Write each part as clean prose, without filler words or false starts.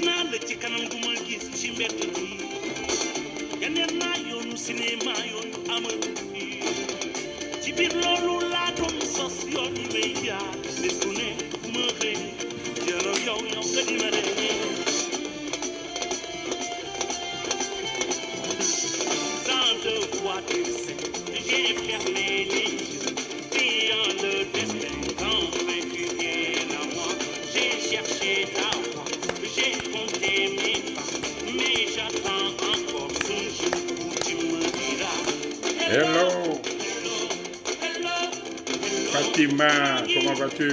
naa la ci kanam du ma gis ci mbedd bi yeneen naa yoonu cinéma yoonu amal bi ci biir loolu laa doon sos yoon yi may jaar bés bu ne ma xëy jëloo yow nga di ma ree tant de fois tu sais j'ai fermé les yeux priant le destin convaincu bien à moi j'ai cherché ta voix j'ai compté mes pas mais j'attends encore ce jour où tu me diras Hello Fatima, comment vas-tu?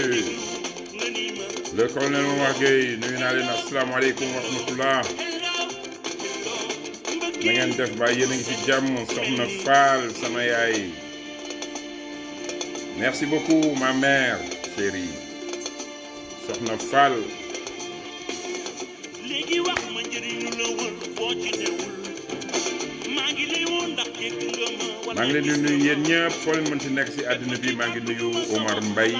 Le colonel Momar Gueye nuyu naa leen asalaamaaleykum wa rahmatullah. Na ngeen def ba yéen a ngi ci jàmm soxna Fall sama yaay. Merci beaucoup ma mère chérie soxna Fall. léegi wax ma njëriñu la wër boo ci newul maa ngi lay woon ndax dégg nga ma maa ngi leen di nuyu yéen ñëpp foo leen mënti nekk ci àddina bi maa ngi nuyu Omar Mbaye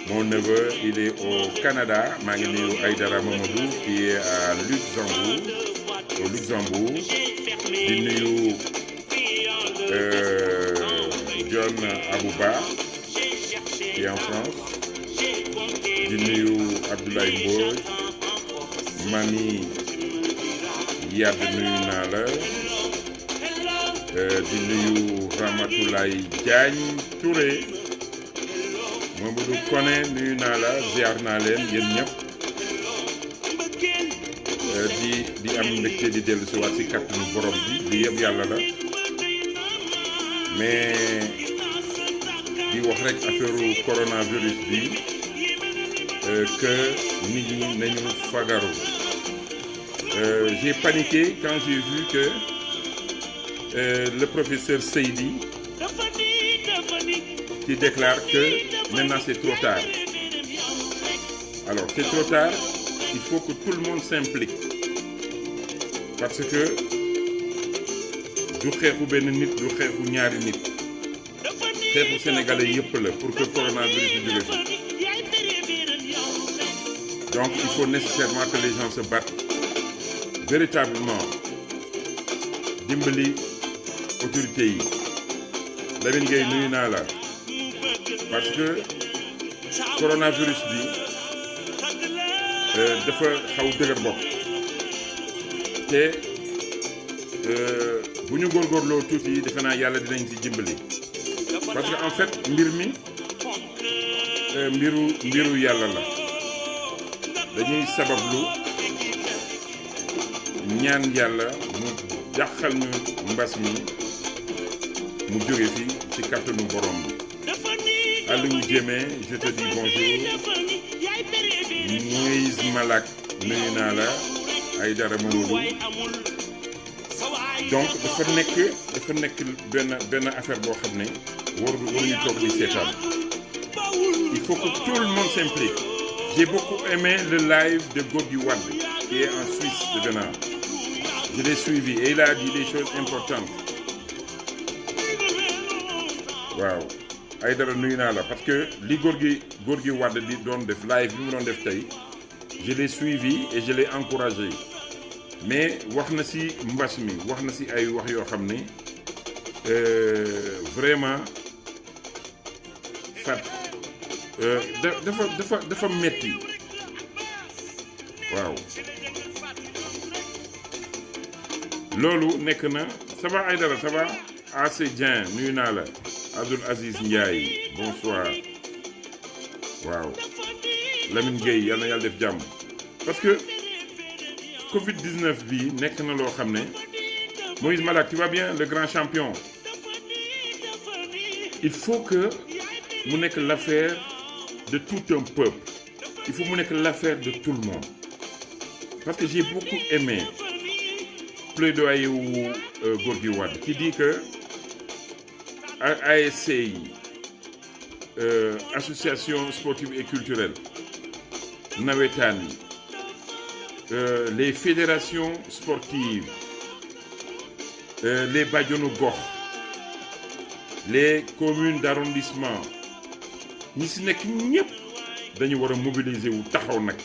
mon neveu il est au Canada maa ngi nuyu Aïdara Mamadou qui est à Luxembourg au Luxembourg di nuyu John Abouba qui est en France di nuyu Abdoulaye Mbodj Mami Yad nuyu naa la di nuyu Ramatoulaye Diagne Touré Mamadou Koné nuyu naa la ziar naa leen yéen ñëpp di am mbégte di dellu si waat si kàttanu borom bi yëpp yàlla la mais di wax rek affaire coronavirus bi que nit ñi nañu fagaru j'ai paniqué quand j'ai vu que le professeur Seydi qui déclare que maintenant c'est trop tard. Alors c'est trop tard, il faut que tout le monde s'implique parce que du xeexu benn nit du xeexu ñaari nit xeexu sénégalais yëpp la pour que coronavirus bi jóge fi. Donc il faut nécessairement que les gens se battent véritablement dimbali autorités yi. Lamine Gueye nuyu naa la parce que coronavirus bi dafa xaw dëgër bopp te bu ñu góorgóorloo tuuti defe naa yàlla dinañ ci dimbali parce que en fait mbir mi mbiru yàlla la dañuy sabablu ñaan yàlla mu jàqal ñu mbas mi mu jóge fi ci kàttanu borom bi Aliou Diémé je te dis bonjour Moïse Malak nuyu naa la Aïdara Mamadou donc dafa nekk benn affaire boo xam ne waruñu toog di seetaan il faut que tout le monde s'implique. J'ai beaucoup aimé le live de Gorgui Wade qui est en Suisse de Venard. Je l'ai suivi et il a dit des choses importantes. Waaw Aïdara nuyu naa la parce que li Gorgui Wade di doon def live bi mu doon def tey je l'ai suivi et je l'ai encouragé mais wax na ci mbas mi wax na ci ay wax yoo xam ne vraiment fat dafa metti waaw loolu nekk na ça va Aïdara ça va Assez Dieng nuyu naa la Abdoul Aziz Ndiaye bonsoir waaw Lamine Gueye yal na yàlla def jàmm parce que Covid-19 bi nekk na loo xam ne Moïse Malak tu vas bien le grand champion il faut que mu nekk l'affaire de tout un peuple il faut mu nekk l'affaire de tout le monde parce que j'ai beaucoup aimé plaidoyer wu Gorgui Wade qui dit que ASC yi association sportive et culturelle nawetaan yi les fédérations sportives les bajonu gox les communes d'arrondissement ñi si nekk ñëpp dañu war a mobiliser wu taxaw nag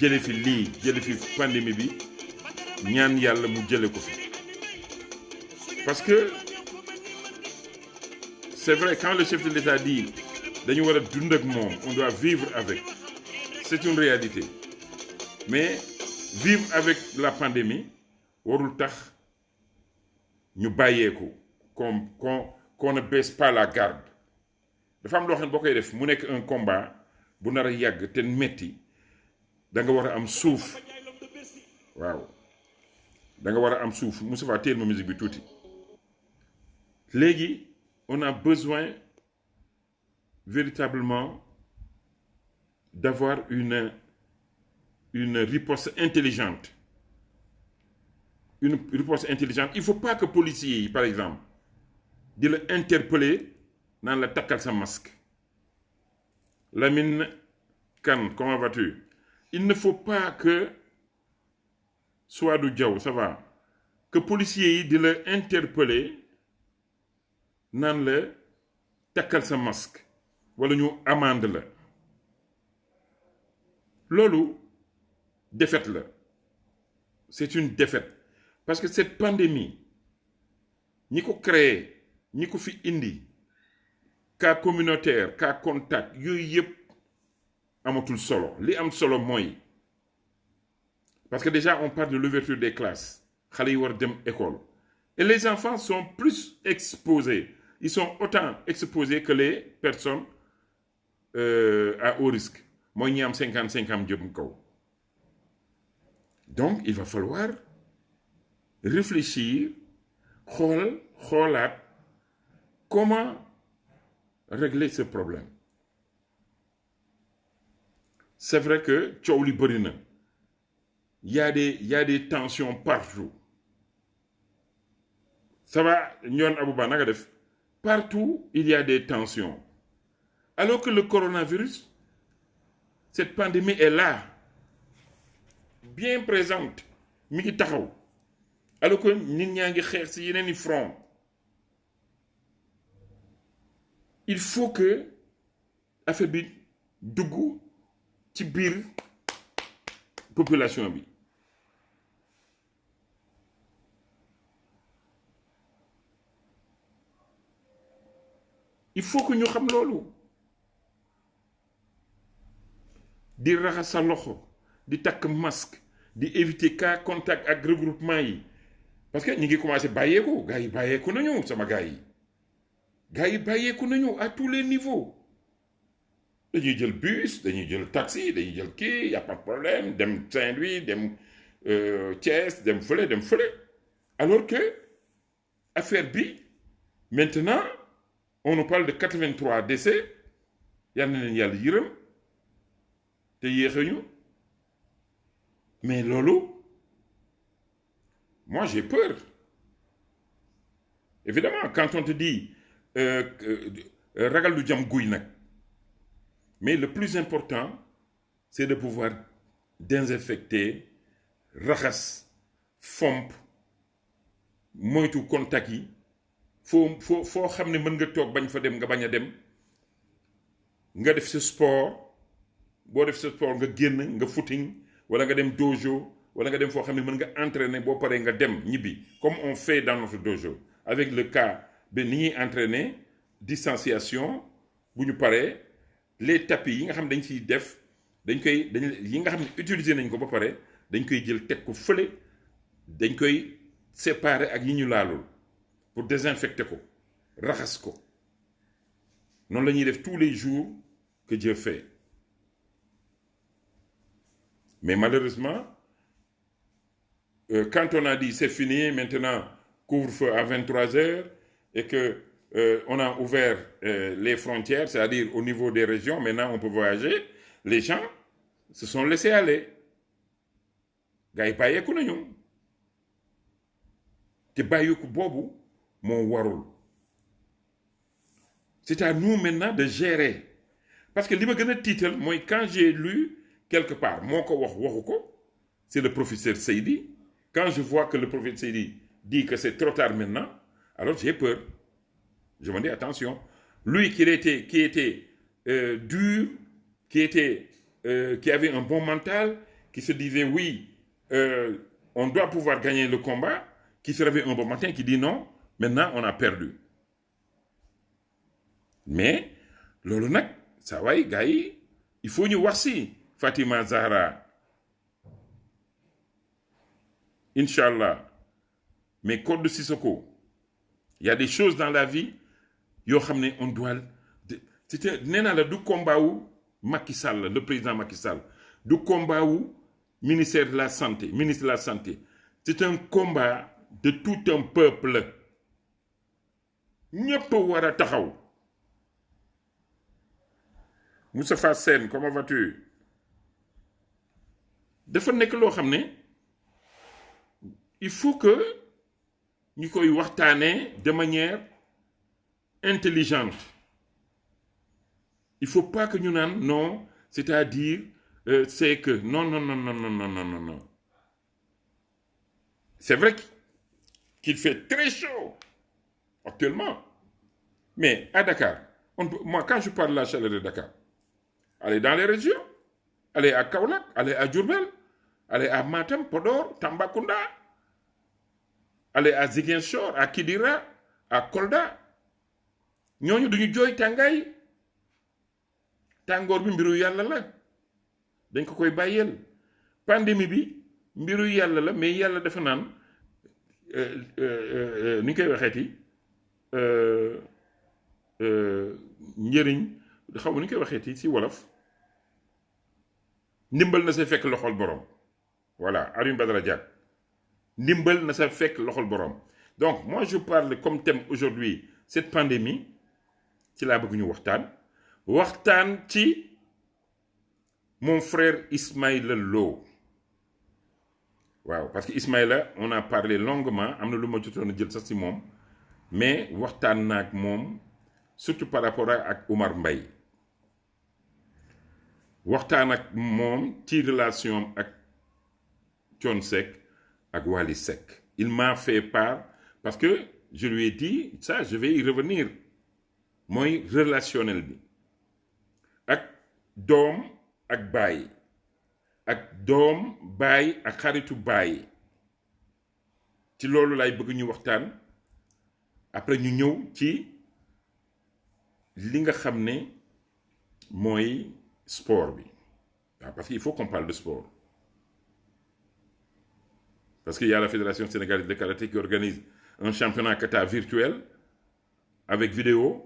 jële fi lii jële fi pandémie bi ñaan yàlla mu jële ko fi parce que c'est vrai quand le chef de l'État dit dañu war a dund ak moom on doit vivre avec c'est une réalité mais vivre avec la pandémie warul tax ñu bàyyeeku qu'on ne baisse pas la garde dafa am loo xam ne boo koy def mu nekk un combat bu nar a yàgg te metti da nga war a am suuf waaw da nga war a am suuf Moustapha téel ma musique bi tuuti léegi on a besoin véritablement d'avoir une riposte intelligente. Une riposte intelligente. Il ne faut pas que policiers, par exemple, di la interpeller naan la takkal sa masque. Lamine Kane, comment vas-tu? Il ne faut pas que Souadou Diaw, ça va, que policiers yi di la interpeller naan la takkal sa masque wala ñu amende la loolu défaite la c'est une défaite parce que cette pandémie ñi ko créé ñi ko fi indi cas communautaire cas contact yooyu yëpp amatul solo li am solo mooy parce que déjà on parle de l'ouverture des classes xale yi war dem école et les enfants sont plus exposés ils sont autant exposés que les personnes à haut risque mooy ñi am 55 am jëm kaw donc il va falloir réfléchir xoolaat comment régler ce problème c'est vrai que coow li bëri na il y a des tensions partout ça va ñoon Abouba naka def partout il y a des tensions alors que le coronavirus cette pandémie est là bien présente mi ngi taxaw alors que nit ñaa ngi xeex ci yeneen i front il faut que affaire bi dugg ci biir population bi il faut que ñu xam loolu di raxas sa loxo di takk masque di éviter cas contact ak regroupement yi parce que ñi ngi commencé bàyyeeku gars yi bàyyeeku nañu sama gars yi bàyyeeku nañu à tous les niveaux dañuy jël bus dañuy jël taxi dañuy jël kii y a pas de problème dem Saint-Louis dem Thiès dem fële alors que affaire bi maintenant on nous parle de 83 décès yal na leen yàlla yërëm te yéexañu mais loolu moi j'ai peur évidemment quand on te dit ragal du jam guy nag mais le plus important c'est de pouvoir désinfecter raxas fomp moytu contact yi foo xam ne mën nga toog bañ fa dem nga bañ a dem nga def sa sport boo def sa sport nga génn nga footing wala nga dem dojo wala nga dem foo xam ne mën nga entraîner boo paree nga dem ñibbi comme on fait dans notre dojo avec le cas bi ni ñuy entraîner distanciation bu ñu paree les tapis yi nga xam dañ ciy def yi nga xam ne utiliser nañ ko ba pare dañ koy jël teg ko fële dañ koy séparer ak yi ñu laalul pour désinfecter ko raxas ko noonu la ñuy def tous les jours que Dieu fait mais malheureusement quand on a dit c'est fini maintenant couvre-feu à 23h et que on a ouvert les frontières c'est-à-dire au niveau des régions maintenant on peut voyager les gens se sont laissés aller gars yi bàyyeeku nañu te bàyyeeku boobu moo warul c'est à nous maintenant de gérer parce que li ma gën a tiital mooy quand j'ai lu quelque part moo ko waxu ko c'est le professeur Seydi quand je vois que le professeur Seydi dit que c'est trop tard maintenant alors j'ai peur je me dis attention lui qui était dur qui avait un bon mental qui se disait oui, on doit pouvoir gagner le combat, qui se réveille un bon matin, qui dit non, maintenant on a perdu. Mais loolu nag saa waay gars yi il faut ñu wax si Fatima Zahra Inch'Allah. Mais Codou Sissoko, il y a des choses dans la vie yoo xam ne on doit c'était nee naa la du combat wu Macky Sall le président Macky Sall du combat wu ministre de la santé c'est un combat de tout un peuple ñëpp war a taxaw. Moustapha Sène comment vas-tu? dafa nekk loo xam ne il faut que ñu koy waxtaanee de manière intelligente. Il faut pas que ñu naan non c'est-à-dire c'est que non. C'est vrai qu'il fait très chaud actuellement, mais à Dakar moi quand je parle de la chaleur de Dakar, allez dans les régions, allez à Kaolack, allez à Diourbel, allez à Matam, Podor, Tambacounda, allez à Ziguinchor, à Kidira, à Kolda. ñooñu duñu jooy tàngaay tàngoor bi mbiru yàlla la dañ ko koy bàyyeel. pandémie bi mbiru yàlla la mais yàlla dafa naan ni ñu koy waxeeti njëriñ xaw ma ni ñu koy waxeeti si wolof ndimbal na sa fekk loxol borom. Voilà, Alioune Badara Diack, ndimbal na sa fekk loxol borom. Donc moi je parle comme thème aujourd'hui cette pandémie ci laa bëgg ñu waxtaan ci mon frère Ismaïla Lo. waaw parce que Ismaïla on a parlé longuement am na lu ma jotoon a jël sax si moom mais waxtaan naa ak moom surtout par rapport ak Omar Mbaye waxtaan ak moom ci relation ak Thione Seck ak Wally Seck. Il m'a fait part parce que je lui ai dit ça je vais y revenir mooy relationnel bi ak doom ak baay ak doom baay ak xaritu baay ci loolu lay bëgg ñu waxtaan après ñu ñëw ci li nga xam ne mooy sport bi waaw parce qu'il faut qu'on parle de sport parce qu'il y a la Fédération sénégalaise de karaté qui organise un championnat kata virtuel avec vidéo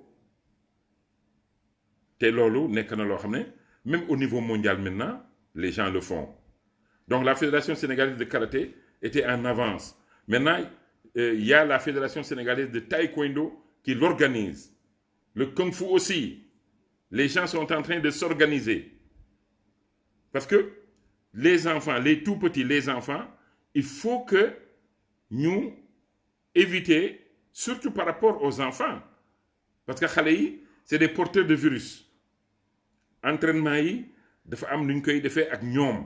te loolu nekk na loo xam ne même au niveau mondial maintenant les gens le font. Donc la Fédération sénégalaise de karaté était en avance. Maintenant il y a la Fédération sénégalaise de taekwondo qui l'organise. Le kung fu aussi. Les gens sont en train de s'organiser parce que les enfants, les tout petits, les enfants, il faut que ñu éviter surtout par rapport aux enfants parce que xale yi c'est des porteurs de virus. Entraînement yi dafa am nu ñu koy defee ak ñoom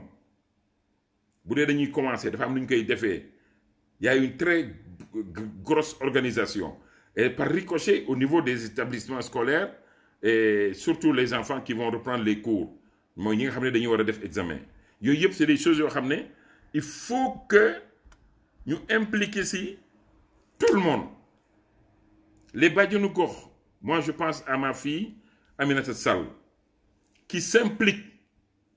bu dee dañuy commencer dafa am nu ñu koy defee il y a une très grosse organisation et par ricochet au niveau des établissements scolaires et surtout les enfants qui vont reprendre les cours mooy ñi nga xam ne dañuy war a def examen yooyu yëpp c'est des choses yoo xam ne il faut que ñu impliquer si tout le monde les bàjjenu gox. Moi je pense à ma fille Aminata Sall qui s'implique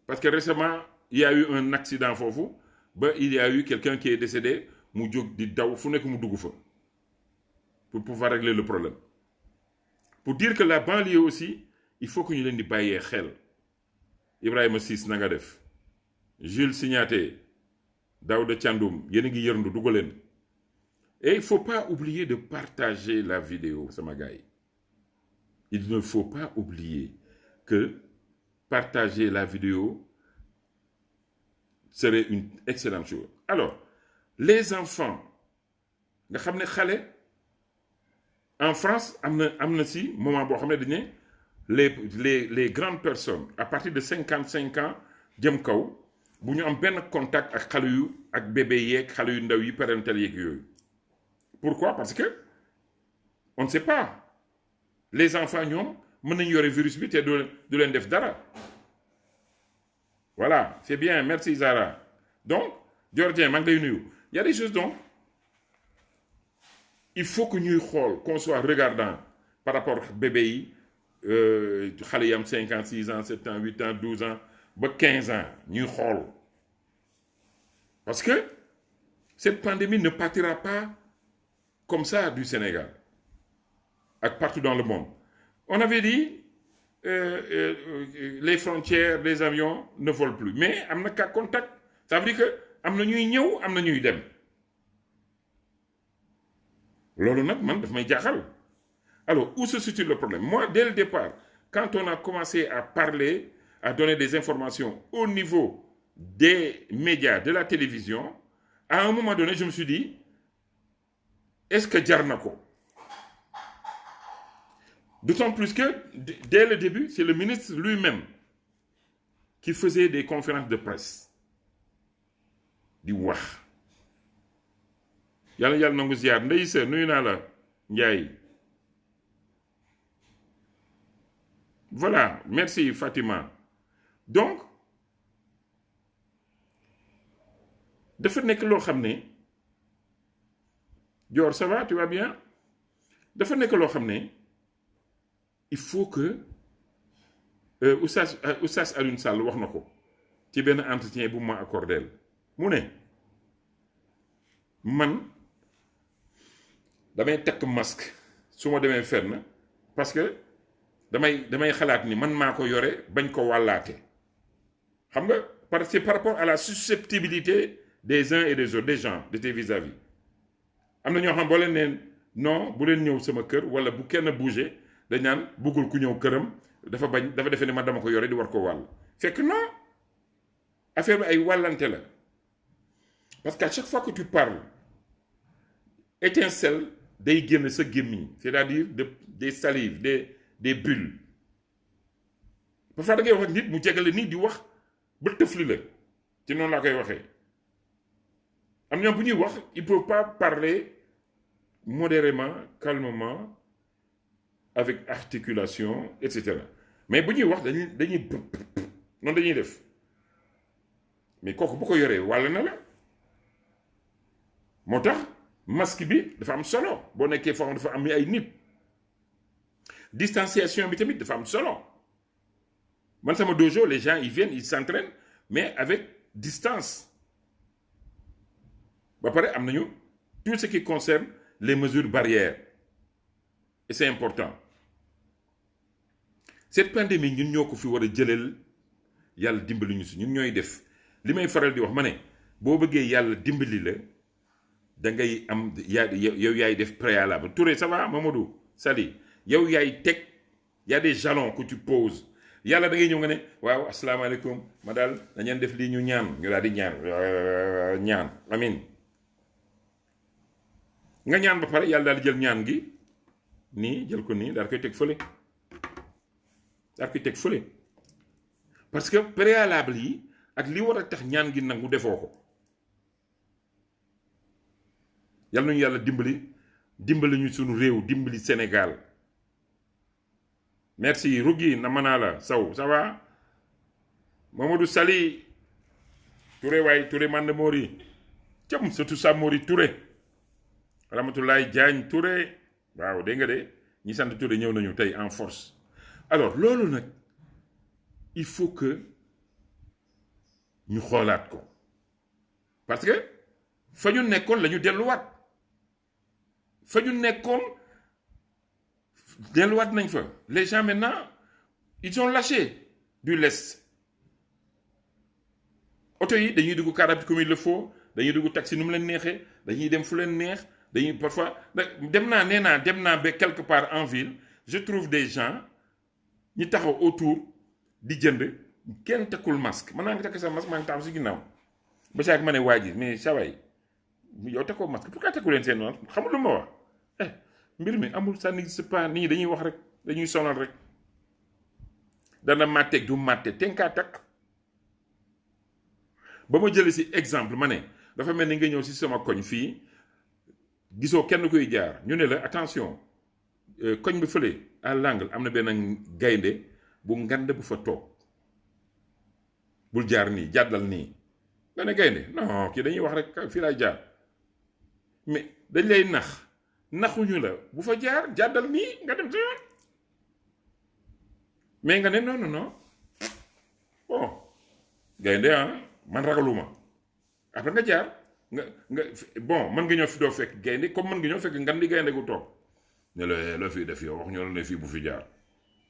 parce que récemment il y a eu un accident foofu ba il y a eu quelqu'un qui est décédé mu jóg di daw fu nekk mu dugg fa pour pouvoir régler le problème. Pour dire que la banlieue aussi il faut que ñu leen di bàyyee xel. Ibrahima Ciss na nga def Jules Signaté Daouda Thiandoum yéen a ngi yërndu dugaleen. Et il faut pas oublier de partager la vidéo sama gars yi. Il ne faut pas oublier que partager la vidéo serait une excellente chose. Alors les enfants nga xam ne xale en France am na si moment boo xam ne dañ ne les grandes personnes à partir de 55 ans jëm kaw bu ñu am benn contact ak xale yu ak bébé yeeg xale yu ndaw yi parental yeeg yooyu. Pourquoi? Parce que on ne sait pas. Les enfants ñoom mën nañu yore virus bi te du leen def dara. Voilà, c'est bien, merci Zara. donc Georgien maa ngi lay nuyu y a des choses donc il faut que ñuy xool qu'on soit regardant par rapport ak bébé yi xale yi am 5 ans 6 ans 7 ans 8 ans 12 ans ba 15 ans ñuy xool parce que cette pandémie ne partira pas comme ça du Sénégal ak partout dans le monde on avait dit les frontières les avions ne volent plus mais am na cas contact ça veut dire que am na ñuy ñëw am na ñuy dem loolu nag man daf may jaaxal alors où se situe le problème moi dès le départ quand on a commencé à parler à donner des informations au niveau des médias de la télévision à un moment donné je me suis dit est-ce que jar na ko d'autant plus que dès le début c'est le ministre lui-même qui faisait des conférences de presse di wax yàlla nangu ziar ndey sa nuyu naa la Ndiaye voilà merci Fatima donc dafa nekk loo xam ne Dior ça va tu vas bien dafa nekk loo xam ne il faut que Oustaz Alioune Sall wax na ko ci benn entretien bu ma accordé mu ne man damay takk masque su ma demee fenn parce que damay xalaat ni man maa ko yore bañ ko wàllaate xam nga c'est par rapport à la susceptibilité des uns et des autres des gens de tes vis-à-vis am na ñoo xam boo leen neen non bu leen ñëw sama kër wala bu kenn bouger dañ naan buggul ku ñëw këram dafa defee ne man dama ko yore di war ko wàll fekk non affaire bi ay wàllante la parce qu'à chaque fois que tu parles étincelle day génn sa gémmiñ c'est-à-dire des salives des bulles parfois da ngay wax ak nit mu jegale nii di wax ba tëfli la ci noonu laa koy waxee am ñoom bu ñuy wax ils peuvent pas parler modérément calmement avec articulation et cetera mais bu ñuy wax dañuy noonu dañuy def mais kooku bu ko yoree wàll na la moo tax masque bi dafa am solo boo nekkee foo xam dafa am ay nit distanciation bi tamit dafa am solo man sama dojo les gens ils viennent ils s'entraînent mais avec distance ba pare am nañu tout ce qui concerne les mesures barrières et c'est important cette pandémie ñun ñoo ko fi war a jëleel yàlla dimbali ñu si ñun ñooy def li may faral di wax ma ne boo bëggee yàlla dimbali la da ngay am yow yaay def préalable Touré ça va Mamadou Sali yow yaay teg y a des jalons que tu poses yàlla da ngay ñëw nga ne waaw asalaamaaleykum ma daal dañeen def lii ñu ñaan ñu daal di ñaan amin nga ñaan ba pare yàlla daal di jël ñaan gi nii jël ko nii daal koy teg fële parce que préalable yi ak li war a tax ñaan gi nangu defoo ko yàlla nañu yàlla dimbali ñu sunu réew dimbali Sénégal merci Rougui nama naa la Sow ça va Mamadou Sali Touré waay Touré mand Mori cam surtout sa Mori Touré Ramatoulaye Diagne Touré waaw dégg nga de ñi sant Touré ñëw nañu tey en force alors loolu nag il faut que ñu xoolaat ko parce que fa ñu nekkoon la ñu delluwaat nañ fa les gens maintenant ils ont lâché du lest oto yi dañuy dugg car rapide comme il le faut dañuy dugg taxi nu mu leen neexee dañuy dem fu leen neex dañuy parfois dem naa ba quelque part en ville je trouve des gens ñi taxaw autour di jënd kenn takkul masque man naa ngi takk sa masque maa ngi taxaw si ginnaaw ba saa ma ne waa ji mais saa waay yow takkoo masque pourquoi takku leen seen masque xamul lu ma wax mbir mi amul ça n'existe pas nit ñi dañuy wax rek dañuy sonal rek dana màtteeg du màtte te nga kaa takk ba ma jëlee si exemple ma ne dafa mel ni nga ñëw si sama koñ fii gisoo kenn kuy jaar ñu ne la attention koñ bi fële à l'angle am na benn gaynde bu ngand bu fa toog bul jaar nii jàddal nii nga ne gaynde non kii dañuy wax rek fii laay jaar mais dañ lay naxuñu la bu fa jaar jàddal nii nga dem sa yoon mais nga ne non bon gaynde man ragaluma après nga jaar nga bon mën nga ñëw fi doo fekk gaynde comme mën nga ñëw fekk ngan di gaynde gu toog ne la loo fii def yow wax ñu la ne fii bu fi jaar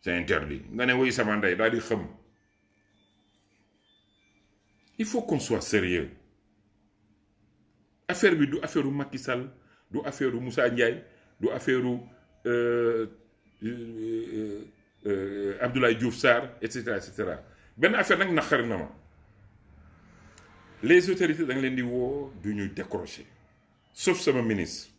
c'est interdit nga ne woy sama ndey daal di xëm. Il faut qu'on soit sérieux affaire bi du affaire u Macky Sall du affaire u Moussa Ndiaye du affaire u Abdoulaye Diouf Sarr et cetera benn affaire nag naqari na ma les autorités da nga leen di woo du ñuy décrocher sauf sama ministre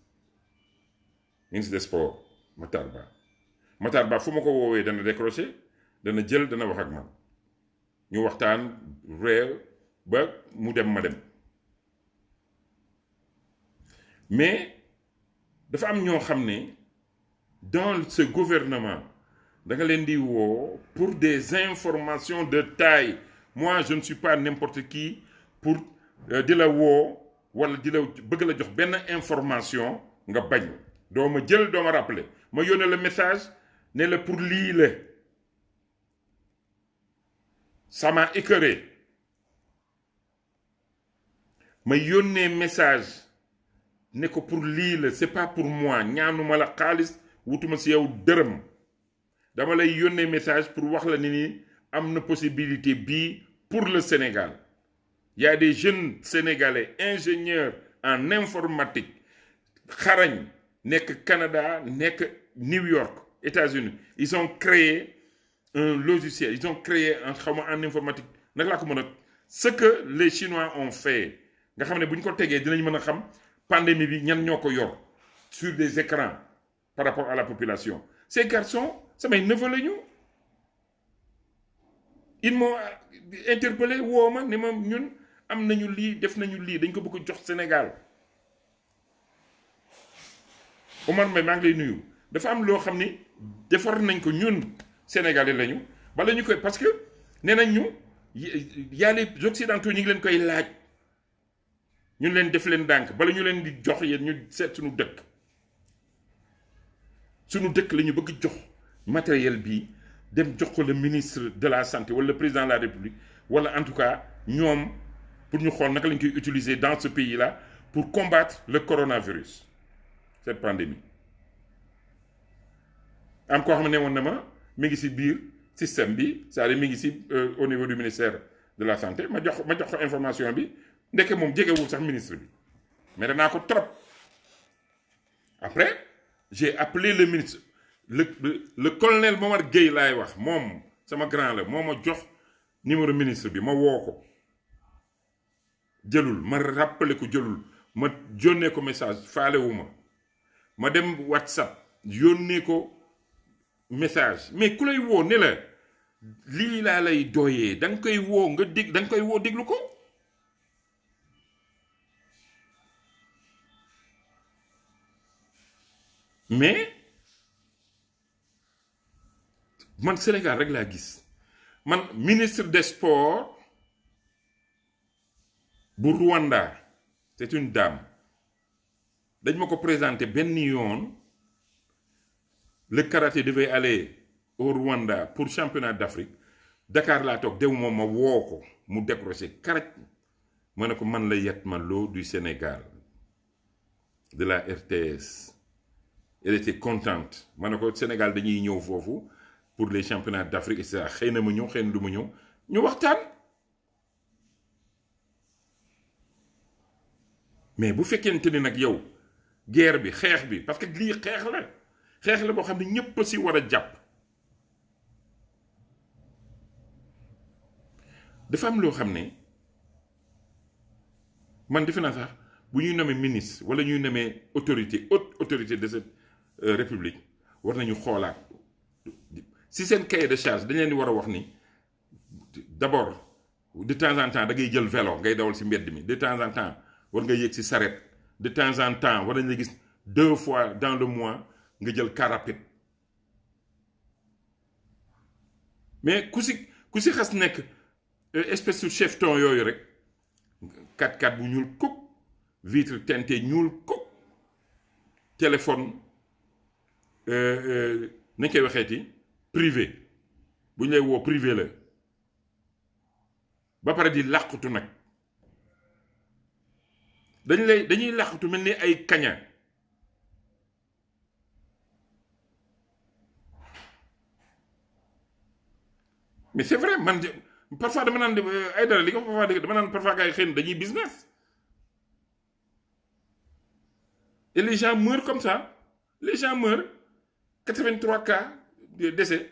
des sports Matar Ba fu ma ko woowee dana décrocher dana jël dana wax ak man ñu waxtaan réew ba mu dem ma dem mais dafa am ñoo xam ne dans ce gouvernement da nga leen di woo pour des informations de taille moi je ne suis pas n'importe qui pour di la woo wala di la bëgg la jox benn information nga bañ doo ma jël doo ma rappeler ma yónnee le message ne la pour lii la ça m'a écœuré ma yónnee message ne ko pour lii la c'est pas pour moi ñaanuma la xaalis wutuma si yow dërëm dama lay yónnee message pour wax la ni am na possibilité bii pour le Sénégal il y a des jeunes sénégalais ingénieurs en informatique xarañ nekk Canada nekk New York États-Unis ils ont créé un logiciel ils ont créé en informatique nag laa ko mën a ce que les Chinois ont fait nga xam ne bu ñu ko tegee dinañ mën a xam pandémie bi ñan ñoo ko yor sur des écrans par rapport à la population ces garçons samay neveu la ñu ils m'ont interpellé woo ma ne ma ñun am nañu lii def nañu lii dañ ko bëgg jox Sénégal Omar Mbaye maa ngi lay nuyu dafa am loo xam ni defar nañ ko ñun Sénégalais lañu bala ñu koy parce que nee nañ ñu y a les occidentaux ñu ngi leen koy laaj ñun leen def leen dànk bala ñu leen di jox yéen ñu seet suñu dëkk la ñu bëgg jox matériel bi dem jox ko le ministre de la santé wala le président de la république wala en tout cas ñoom pour ñu xool naka lañ koy utiliser dans ce pays là pour combattre le coronavirus cette pandémie am koo xam ne woon na ma mi ngi ci biir système bi c'est-à-dire mi ngi ci au niveau du ministère de la santé ma jox ko information bi ndeke moom jegewul sax ministre bi mais danaa ko trop après j'ai appelé le ministre le colonel Momar Gueye laay wax moom sama grand la moo ma jox numéro ministre bi ma woo ko jëlul ma rappelé ko jëlul ma yónnee ko message faalewu ma dem WhatsApp yónnee ko message mais ku lay woo ne la lii laa lay doyee da nga koy woo nga dégg da nga koy woo déglu ko mais man Sénégal rek laa gis man ministre des sports bu Rwanda c'est une dame dañ ma ko présenté benn yoon le karaté devait aller au Rwanda pour championnat d'Afrique Dakar laa toog dew moom ma woo ko mu décroché karaj ma ne ko man la Yatma Lo du Sénégal de la RTS elle était contente ma ne ko Sénégal dañuy ñëw foofu pour les championnats d'Afrique et cetera xëy na ma ñëw xëy na du ma ñëw ñu waxtaan mais bu fekkente ni nag yow guerre bi xeex bi parce que lii xeex la boo xam ne ñépp si war a jàpp dafa am loo xam ne man defe naa sax bu ñuy nommer ministre wala ñuy nommer haute autorité de cette république war nañu xoolaat si seen cahier de charge dañ leen di war a wax ni d'abord de temps en temps da ngay jël vélo ngay dawal si mbedd mi de temps en temps war nga yéeg si saret de temps en temps war nañ la gis 2 fois dans le mois nga jël car rapide mais ku si xas nekk espèce de chefton yooyu rek 4x4 bu ñuul kuk vitre teintée ñuul kuk téléphone nañ koy waxeeti privé bu ñu lay woo privé la ba pare di làqutu nag dañuy làqutu mel ni ay kaña mais c'est vrai man parfois dama naan ay dara li nga parfois dégg dama naan parfois gars yi xëy na dañuy business et les gens meurent comme ça les gens meurent 83 cas de décès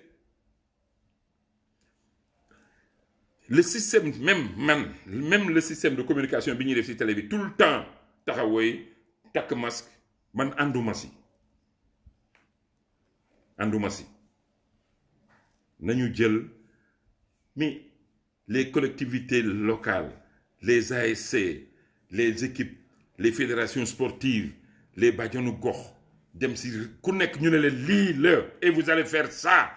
le système même le système de communication bi ñuy def ci télé bi tout le temps taxawooy takk masque man ànduma si nañu jël mais les collectivités locales les ASC les équipes les fédérations sportives les bajonu gox dem si ku nekk ñu ne leen lii la et vous allez faire ça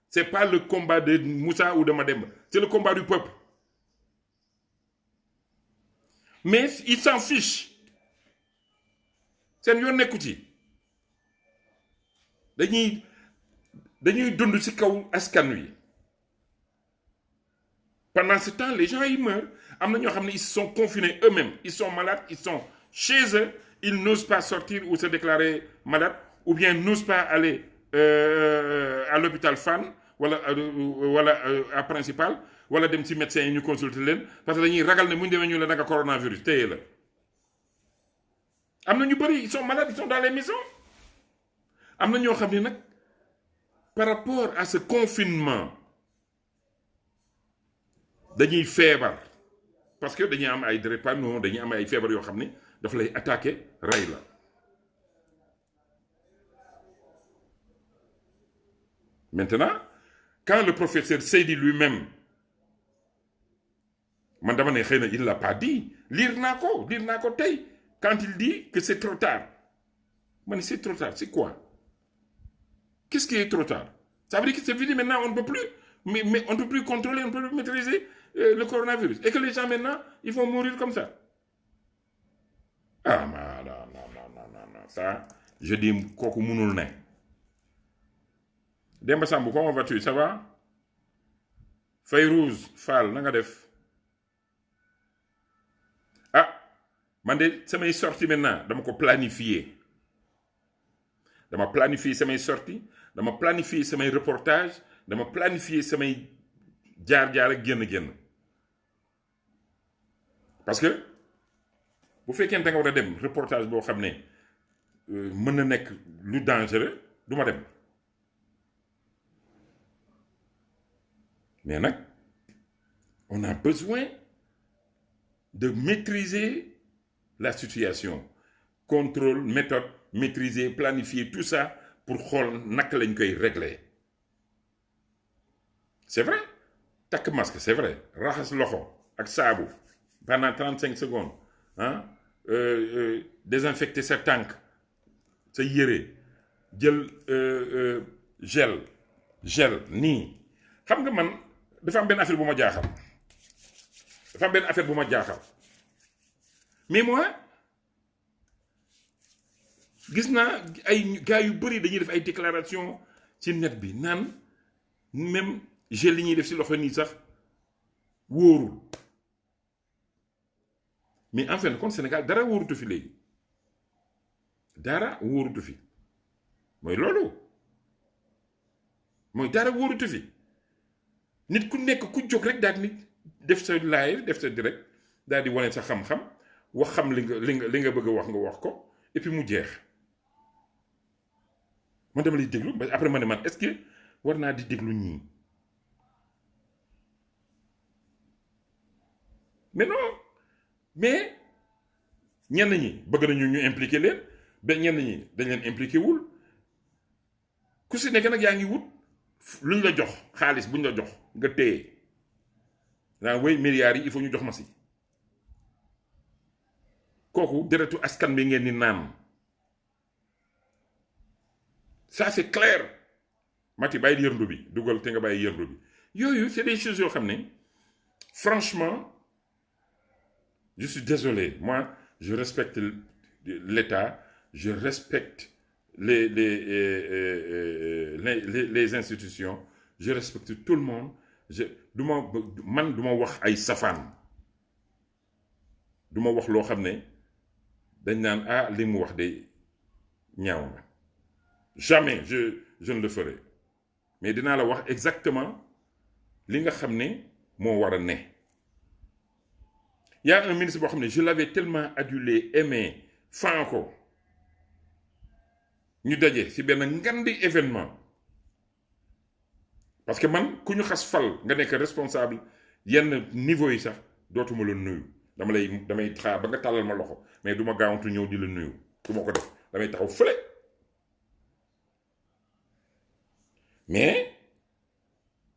c'est pas le combat de Moussa ou de Mademba c'est le combat du peuple mais ils s'en fichent seen yoon nekku ci dañuy dund ci kaw askan wi pendant ce temps les gens ils meurent am na ñoo xam ne ils se sont confinés eux-mêmes ils sont malades ils sont chez eux ils n'osent pas sortir ou se déclarer malades ou bien n'osent pas aller à l'hôpital Fann wala à principal wala dem ci médecin yi ñu consulter leen parce que dañuy ragal ne mu ñu demee ñu la naka coronavirus téye la am na ñu bëri ils sont malades ils sont dans les maisons am na ñoo xam ne nag par rapport à ce confinement dañuy feebar parce que dañuy am ay drépano dañuy am ay feebar yoo xam ne dafa lay attaquer rey la maintenant quand le professeur Seydi lui-même man dama ne xëy na il l'a pas dit lire naa ko tey quand il dit que c'est trop tard man c'est trop tard c'est quoi qu'est-ce qui est trop tard ça veut dire que c'est fini maintenant on ne peut plus mais on ne peut plus contrôler on ne peut plus maîtriser le coronavirus et que les gens maintenant ils vont mourir comme ça ah non ça je dis kooku mënul ne Demba Samb comment vas-tu ça va Fayrouz Fall na nga def ah man de samay sorties maintenant dama ko planifier samay sorties dama planifier samay reportages dama planifier samay jaar ak génn parce que bu fekkee da nga war a dem reportage boo xam ne mën na nekk lu dangereux du ma dem mais nag on a besoin de maîtriser la situation contrôle méthode maîtriser planifier tout ça pour xool naka lañ koy régler c'est vrai takk masque c'est vrai raxas loxo ak saabu pendant 35 secondes désinfecter sa tànk sa yére jël gel nii xam nga man dafa am benn affaire bu ma jaaxal mais moi gis naa ay gars yu bëri dañuy def ay déclaration ci net bi naan même gel li ñuy def ci loxo nii sax wóorul mais en fin de compte Sénégal dara wóorutu fi léegi mooy loolu mooy dara wóorutu fi nit ku nekk ku jóg rek daal nit def sa live def sa direct daal di wane sa xam-xam wax xam li nga bëgg a wax nga wax ko et puis mu jeex man dama lay déglu ba après ma ne man est-ce que war naa di déglu ñii mais non mais ñenn ñi bëgg nañu ñu impliqué leen ba ñenn ñi dañ leen impliqué wul ku si nekk nag yaa ngi wut luñ la jox xaalis buñ la jox nga téye naa wéy milliards yi il faut ñu jox ma si kooku deretu askan bi ngeen ni naan ça c'est clair Mati bàyyi yërndu bi dugal te nga bàyyi yërndu bi yooyu c'est des choses yoo xam ne franchement Je suis désolé. Moi, je respecte l'État, je respecte les institutions, je respecte tout le monde. Man du ma wax ay safaan du ma wax loo xam ne dañ naan ah li mu wax de ñaaw na jamais je ne le ferai mais dinaa la wax exactement li nga xam ne moo war a ne. Il y a un ministre boo xam ne je l'avais tellement adulé aimé fan ko ñu daje ci benn ngandi événement parce que man ku ñu xas fal nga nekk responsable yenn niveau yi sax dootuma la nuyu damay xaar ba nga tàllal ma loxo mais du ma gaawantu ñëw di la nuyu du ma ko def damay taxaw fële. Mais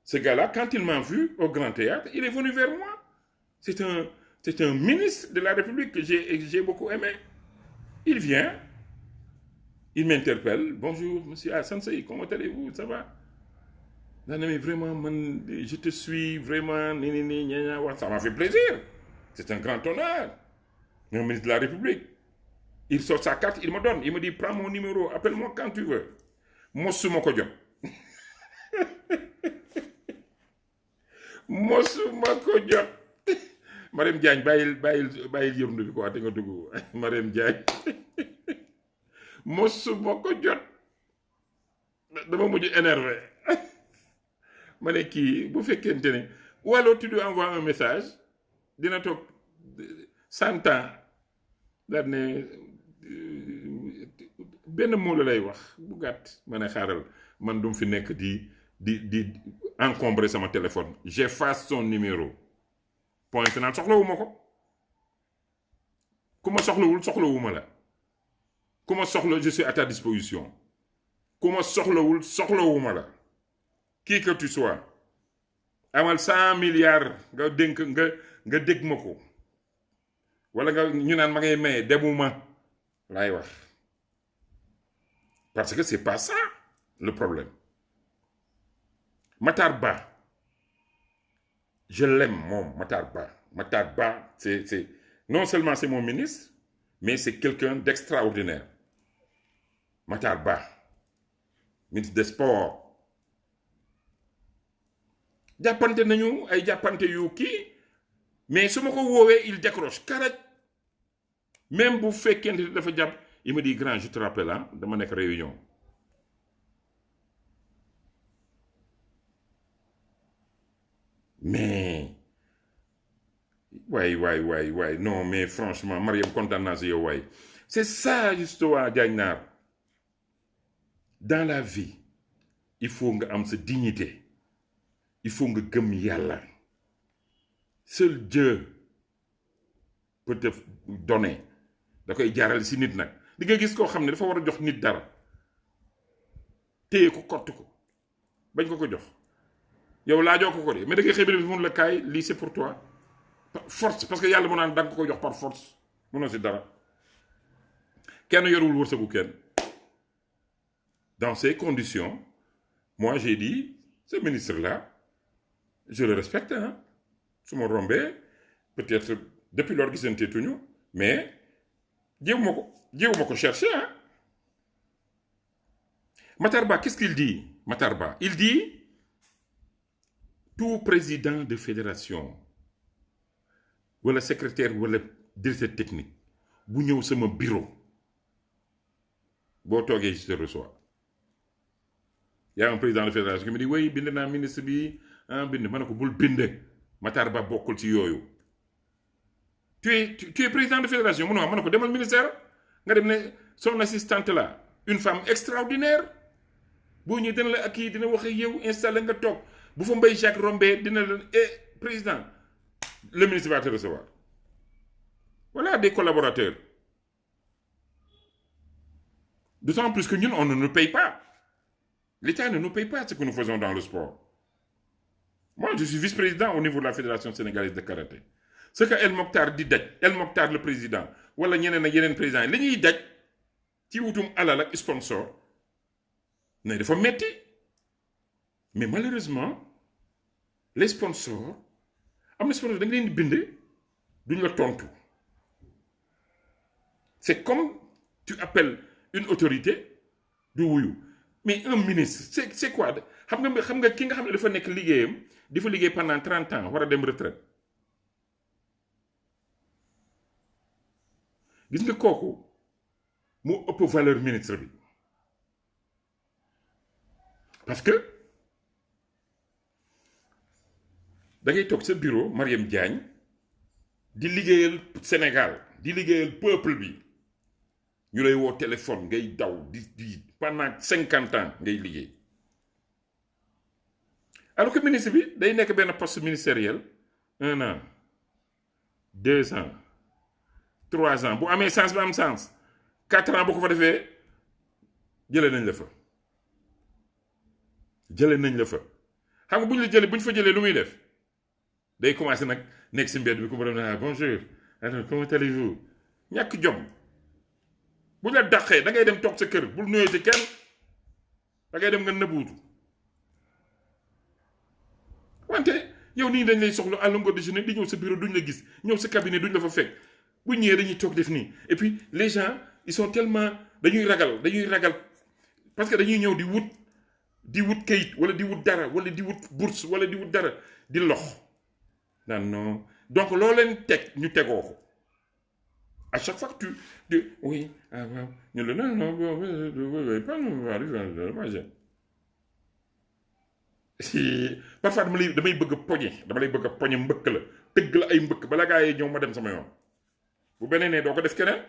ce gars-là, quand il m'a vu au Grand Théâtre, il est venu vers moi. C'est un ministre de la République que j'ai beaucoup aimé. Il vient, il m'interpelle. Bonjour, monsieur Hassan Sey, comment allez-vous? Ça va? Non, mais vraiment, je te suis, vraiment, ça m'a fait plaisir. C'est un grand honneur. Un ministre de la République. Il sort sa carte, il me donne. Il me dit, prends mon numéro, appelle-moi quand tu veux. Mosuma ko jot. Mosuma ko jot. Marème Diagne bàyyil yërndu bi quoi te nga dugg Marème Diagne mosuma ko jot. Dama mujj énervé ma ne kii bu fekkente ne ou alors tu lui envoies un message dina toog 100 ans daal ne benn mot la lay wax bu gàtt ma ne xaaral man du mu fi nekk di encombrer sama téléphone. J'efface son numéro. Point final. Soxlawuma ko. Ku ma soxlawuma la. Ku ma soxla je suis à ta disposition. Ku ma soxlawuma la. Qui que tu sois. Amal 100 milliards nga dénk nga dégg ma ko. Wala nga ñu naan ma ngay maye demuma laay wax. Parce que c'est pas ça le problème. Matar Ba, je l'aime, Matar Ba. Matar Ba, non seulement c'est mon ministre, mais c'est quelqu'un d'extraordinaire. Matar Ba, ministre des Sports. Jàppante nañu ay jàppante yu kii mais su ma ko woowee il décroche carré. Même bu fekkente dafa jàpp il me dit grand je te rappelle dama nekk réunion. Mais waay non mais franchement Mariam kontaan naa si yow waay. C'est ça justement Diagne Naar. Dans la vie il faut nga am sa dignité. Il faut nga gëm yàlla. Seul Dieu peut te donner. Da koy jaaral si nit nag. Di nga gis koo xam ne dafa war a jox nit dara. Téye ko kott ko. Bañ ko jox. Yow laajoo ko de mais da ngay xëy bi mun la kaay lii c'est pour toi. Force parce que yàlla mu naan da nga ko jox par force. Munoo si dara. Kenn yorul wërsëgu kenn. Dans ces conditions, moi j'ai dit, ce ministre-là, je le respecte, su ma rombee peut-être depuis lors gisante tuñu mais jéewuma ko chercher Matar Ba qu'est-ce qu'il dit Matar Ba il dit tout président de fédération wala secrétaire wala directeur technique bu ñëw sama bureau boo toogee je te reçois. Il y a un président de fédération qui me dit oui bind naa ministre bi bind ma ne ko bul bind Matar Ba bokkul ci yooyu. Tu es président de fédération mu ne ma ne ko demal ministère nga dem ne son assistante là une femme extraordinaire boo ñëwee dina la ak kii dina wax ak yow installé nga toog bu fa Mbaye Jacques Rombé dina la président le ministre va te recevoir. Voilà des collaborateurs. D'autant plus que ñun on ne nous paye pas. L'État ne nous paye pas ce que nous faisons dans le sport. Moi, je suis vice-président au niveau de la Fédération sénégalaise de karaté. Ce que El Mokhtar di daj, El Mokhtar le président, wala ñeneen ak yeneen président li ñuy daj ci wutum alal ak sponsor ne dafa metti. Mais malheureusement, les sponsors am na sponsor da nga leen di bind duñ la tontu c'est comme tu appelles une autorité du wuyu mais un ministre c'est quoi xam nga ki nga xam ne dafa nekk liggéeyam di fa liggéey pendant 30 ans war a dem retraite gis nga kooku moo ëpp valeur ministre bi parce que da ngay toog sa bureau Mariam Diagne di liggéeyal Sénégal di liggéeyal peuple bi ñu lay woo téléphone ngay daw di pendant 50 ans ngay liggéey alors que ministre bi day nekk benn poste ministériel 1 an 2 ans 3 ans bu amee sens ba am sens 4 ans bu ko fa defee jëlee nañ la fa xam nga bu ñu fa jëlee lu muy def day commencé nag nekk si mbedd bi ku ma dem na bonjour alors comment allez-vous ñàkk jom bu ñu la dàqee da ngay dem toog sa kër bul nuyoo ci kenn da ngay dem nga nëbbuutu wante yow nii dañ lay soxla à longueur de journée di ñëw sa bureau duñ la gis ñëw sa cabinet duñ la fa fekk bu ñëwee dañuy toog def nii et puis les gens ils sont tellement dañuy ragal parce que dañuy ñëw di wut kayit wala di wut dara wala di wut bourse wala di wut dara di lox naan non donc loo leen teg ñu tegoo ko à chaque fois que tu oui ah waaw ñu la non parfois damay bëgg a poñe dama lay bëgg a poñe mbëkk la tëgg la ay mbëkk bala gaa yi ñëw ma dem sama yoon bu beneen ne doo ko def keneen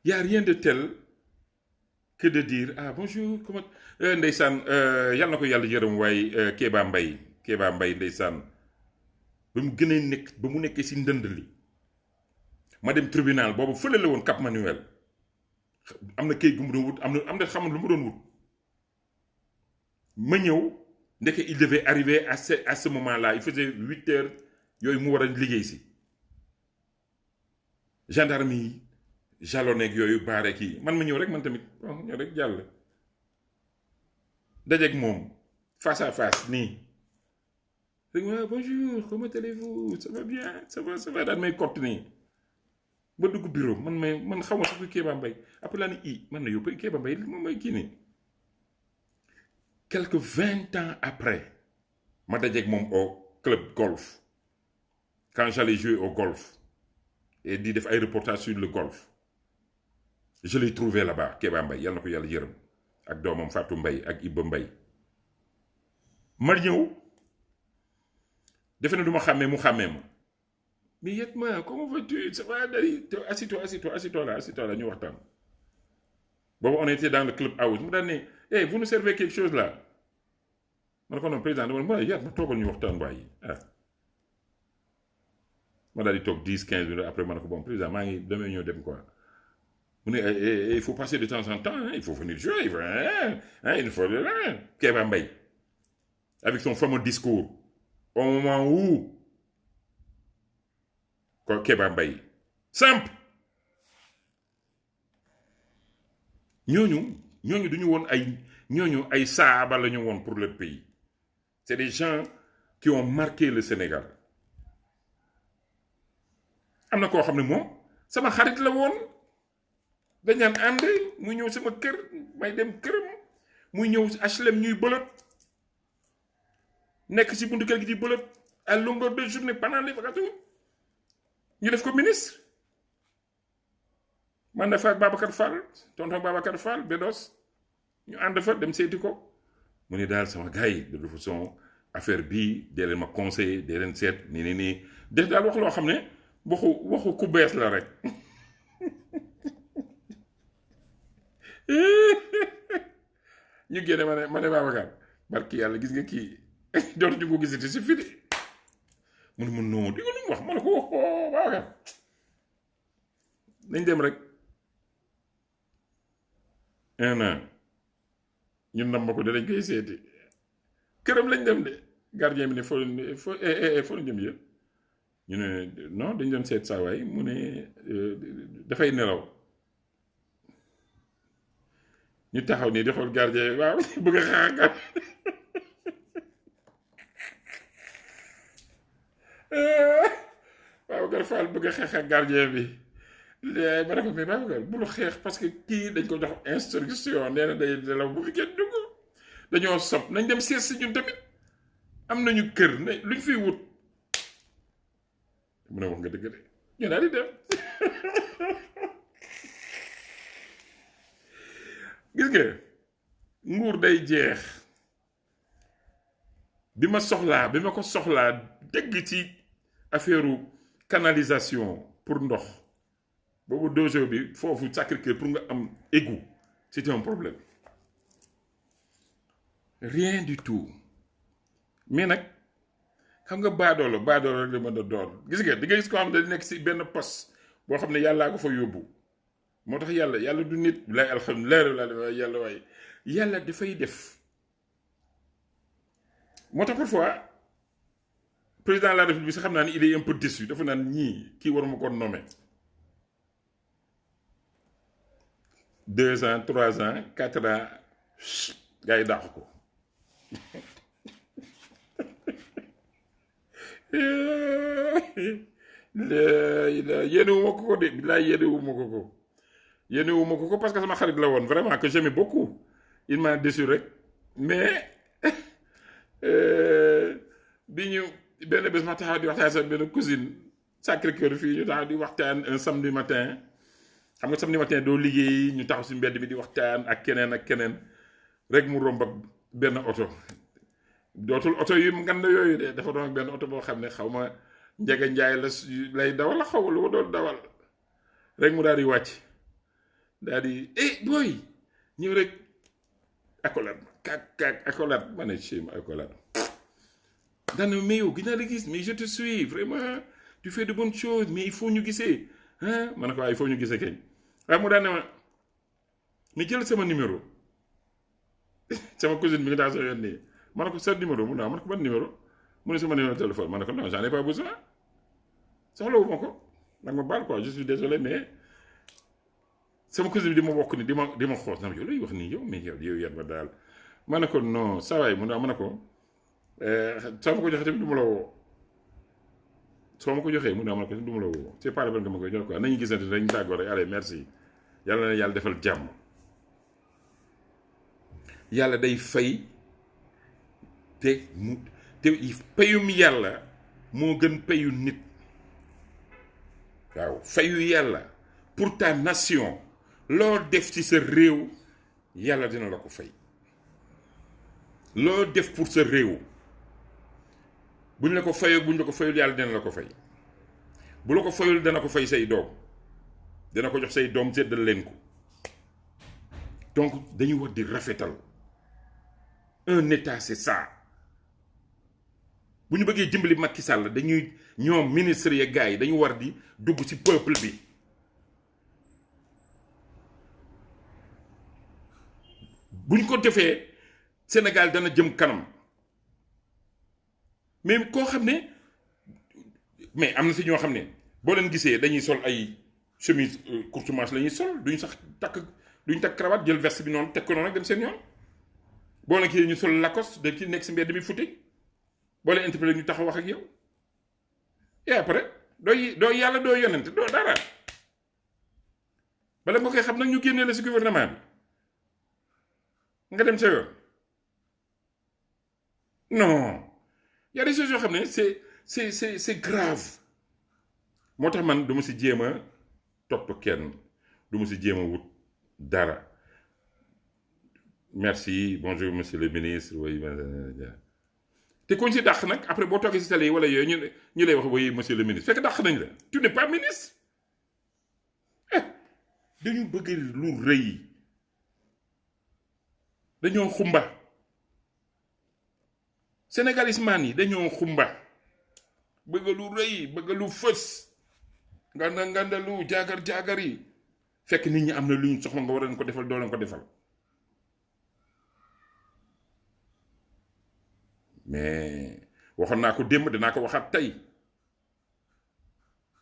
y a rien de tel que de dire ah bonjour comment ndeysaan yàlla na ko yàlla yërëm waaye Kéba Mbaye ndeysaan ba mu nekkee si ndënd li ma dem tribunal boobu fële la woon Cap Manuel am na kayit gu mu doon wut am na xamul lu mu doon wut ma ñëw ndeke il devait arriver à ce moment-là il faisait 8 heures yooyu mu war a liggéey si gendarme yi jalonneeg yooyu baare kii man ma ñëw rek man tamit bon ñëw rek jàll dajeeg moom face à face nii rek bonjour comment allez-vous ça va bien ça va daan may kott nii ba dugg bureau man xaw ma sax kuy Kéba Mbaye après laa ni man na yóbbu Kéba Mbaye moom mooy kii nii quelques 20 ans après ma dajeeg moom au club golf quand j'allais jouer au golf et di def ay reportages sur le golf je l'ai trouvé là-bas Kéba Mbaye yàlla na ko yàlla yërëm ak doomam Fatou Mbaye ak Ibba Mbaye ma ñëw defe na du ma xàmmee mu xàmmee ma mais Yatma comment vas-tu ça va dari assis-toi là ñu waxtaan boobu on était dans le club house mu daan ne vous nous servez quelque chose là ma ne ko non président dama ma Yatma toogal ñu waxtaan waaye ma daal di toog 10-15 minutes après ma ne ko bon président maa ngi demee ñëw dem quoi mu ne il faut passer de temps en temps il faut venir jouer il faut Kéba Mbaye avec son fameux discours au moment où ko Kéba Mbaye simple ñooñu duñu woon ay saaba la ñu woon pour leur pays c'est des gens qui ont marqué le Sénégal am na koo xam ne moom sama xarit la woon dañ naan ànd muy ñëw sama kër may dem këram muy ñëw HLM ñuy bëlët nekk ci buntu kër gi di bëlët à longueur de journée pendant les vacances ñu def ko ministre man na fa ak Babacar Fall tonton Babacar Fall Bedos ñu ànd fa dem seeti ko mu ne daal sama gars yi de toute façon affaire bii dee leen ma conseiller dee leen seet nii def daal wax loo xam ne waxu ku bees la rek ñu génne ma ne Babacar barki yàlla gis nga kii dootuñu ko gisati si fii mu ne ma non di nga lu mu wax ma ne ko Babacar nañ dem rek 1 an ñun nam ma ko danañ koy seeti këram lañ dem de gardien bi ne foo la jëm yéen ñu ne non dañ doon seet saa waay mu ne dafay nelaw ñu taxaw nii di xool gardien waaw bëgg a xaar waaw Gar Fall bëgg a xeex ak gardien bi ma ne ko mais Babacar bul xeex parce que kii dañ ko jox instruction nee na day nelaw bu fi kenn dugg dañoo sob nañ dem seet si ñun tamit am nañu kër ne luñ fiy wut mu ne wax nga dëgg de ñu daal di dem gis nga nguur day jeex bi ma ko soxlaa dégg ci affaire canalisation pour ndox boobu dojo bi foofu Sacré-Cœur pour nga am égout c'était un problème rien du tout mais nag xam nga baadoolo rek la mën a doon gis nga di nga gis koo xam ne da nekk si benn poste boo xam ne yàllaa ko fa yóbbu moo tax yàlla du nit lay alhamdulilah yàlla waaye yàlla dafay def moo tax parfois président de la République sax xam naa ni il est un peu déçu dafa naan ñii kii waruma ko nommer 2 ans 3 ans 4 ans gars yi dàq ko yéenewuma ko de bilaay yéenewuma ko parce que sama xarit la woon vraiment que j'aimais beaucoup il m'a déçu rek mais bi ñu benn bés ma taxaw di waxtaan sa benn cousine Sacré-Cœur fii ñu taxaw di waxtaan un samedi matin xam nga samedi matin doo liggéey ñu taxaw si mbedd bi di waxtaan ak keneen rek mu romb ak benn oto dootul oto yu ngand yooyu de dafa doon ak benn oto boo xam ne xaw ma njege njaay lay dawal xaw ma lu ma doon dawal rek mu daal di wàcc daal di booy ñëw rek accolade accolade ma ne chez ma accolade daana mais yow gis naa la gis mais je te suis vraiment tu fais de bonnes choses mais il faut ñu gisee ah ma ne ko waaye il faut ñu gisee kañ waaye mu daan ne ma mais jël sama numéro sama cousine bi nga daa soo yónnee ma ne ko sa numéro mu naa ma ne ko ban numéro mu ne sama numéro téléphone ma ne ko non j'en ai pas besoin soxlawu ma ko nag ma baal quoi je suis désolé mais sama cousine bi di ma wokk ni di ma xoos na ma yow lay wax nii yow mais yow yar ma daal ma ne ko non saa waay mu naa ma ne ko soo ma ko joxee tamit du ma la woo soo ma ko joxee mu ne ma ne ko du ma la woo c'est pas la peine nga ma koy jox quoi nañu gisante dañu tàggoo rek allez merci yàlla na yàlla defal jàmm yàlla day fay te payum yàlla moo gën payu nit waaw fayu yàlla pour ta nation loo def ci sa réew yàlla dina la ko fay loo def pour sa réew buñ la ko fayoo buñ la ko fayul yàlla dina la ko fay bu la ko fayul dana ko fay say doom dana ko jox say doom séddal leen ko donc dañu war di rafetal un état c'est ça bu ñu bëggee dimbali Macky Sall dañuy ñoom ministres ya gars yi dañu war di dugg ci peuple bi buñ ko defee Sénégal dana jëm kanam mais koo xam ne mais am na si ñoo xam ne boo leen gisee dañuy sol ay chemise courte manche la ñuy sol duñ takk cravate jël veste bi noonu teg ko noonu rek dem seen yoon boo leen kii ñu sol Lacoste de ki nekk si mbedd bi futti boo leen interpellé ñu taxaw wax ak yow et après doo yàlla doo yonent doo dara bala nga koy xam nag ñu génnee la si gouvernement bi nga dem sa yoon non y a des choses yoo xam ne c'est grave moo tax man du ma si jéem a topp kenn du ma si jéem a wut dara merci bonjour monsieur le ministre oui te kuñ si dàq nag après boo toogee si télé yi wala yooyu ñu lay wax oui monsieur le ministre fekk dàq nañ la tu n'es pas ministre dañu bëgg lu rëy dañoo xumba sénégalisman yi dañoo xumba bëgg lu rëy bëgg lu fës nganda lu jaagar yi fekk nit ñi am na lu ñu soxla nga war leen ko defal doo leen ko defal mais waxoon naa ko démb dinaa ko waxaat tey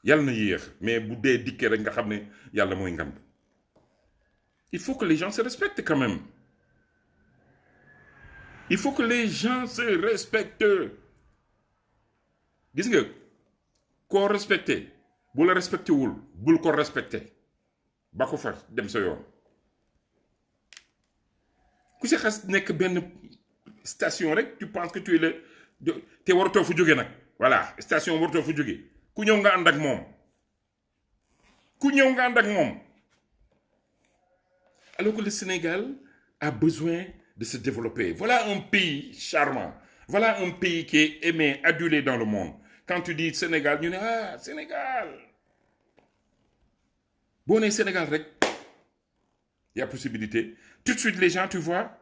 yàlla na yéex mais bu dee dikkee rek nga xam ne yàlla mooy ngand il faut que les gens se respectent quand même il faut que les gens se respectent gis nga koo respecté bu la respecté wul bul ko respecté ba ko fa dem sa yoon ku si xas nekk benn station rek tu penses que tu es le te waratoo fu jóge nag voilà station waratoo fu jóge ku ñëw nga ànd ak moom ku ñëw nga ànd ak moom alors que le Sénégal a besoin de se développer. Voilà un pays charmant. Voilà un pays qui est aimé, adulé dans le monde. Quand tu dis Sénégal, tu dis ah, Sénégal. Bon, on est Sénégal, il y a possibilité. Tout de suite, les gens, tu vois,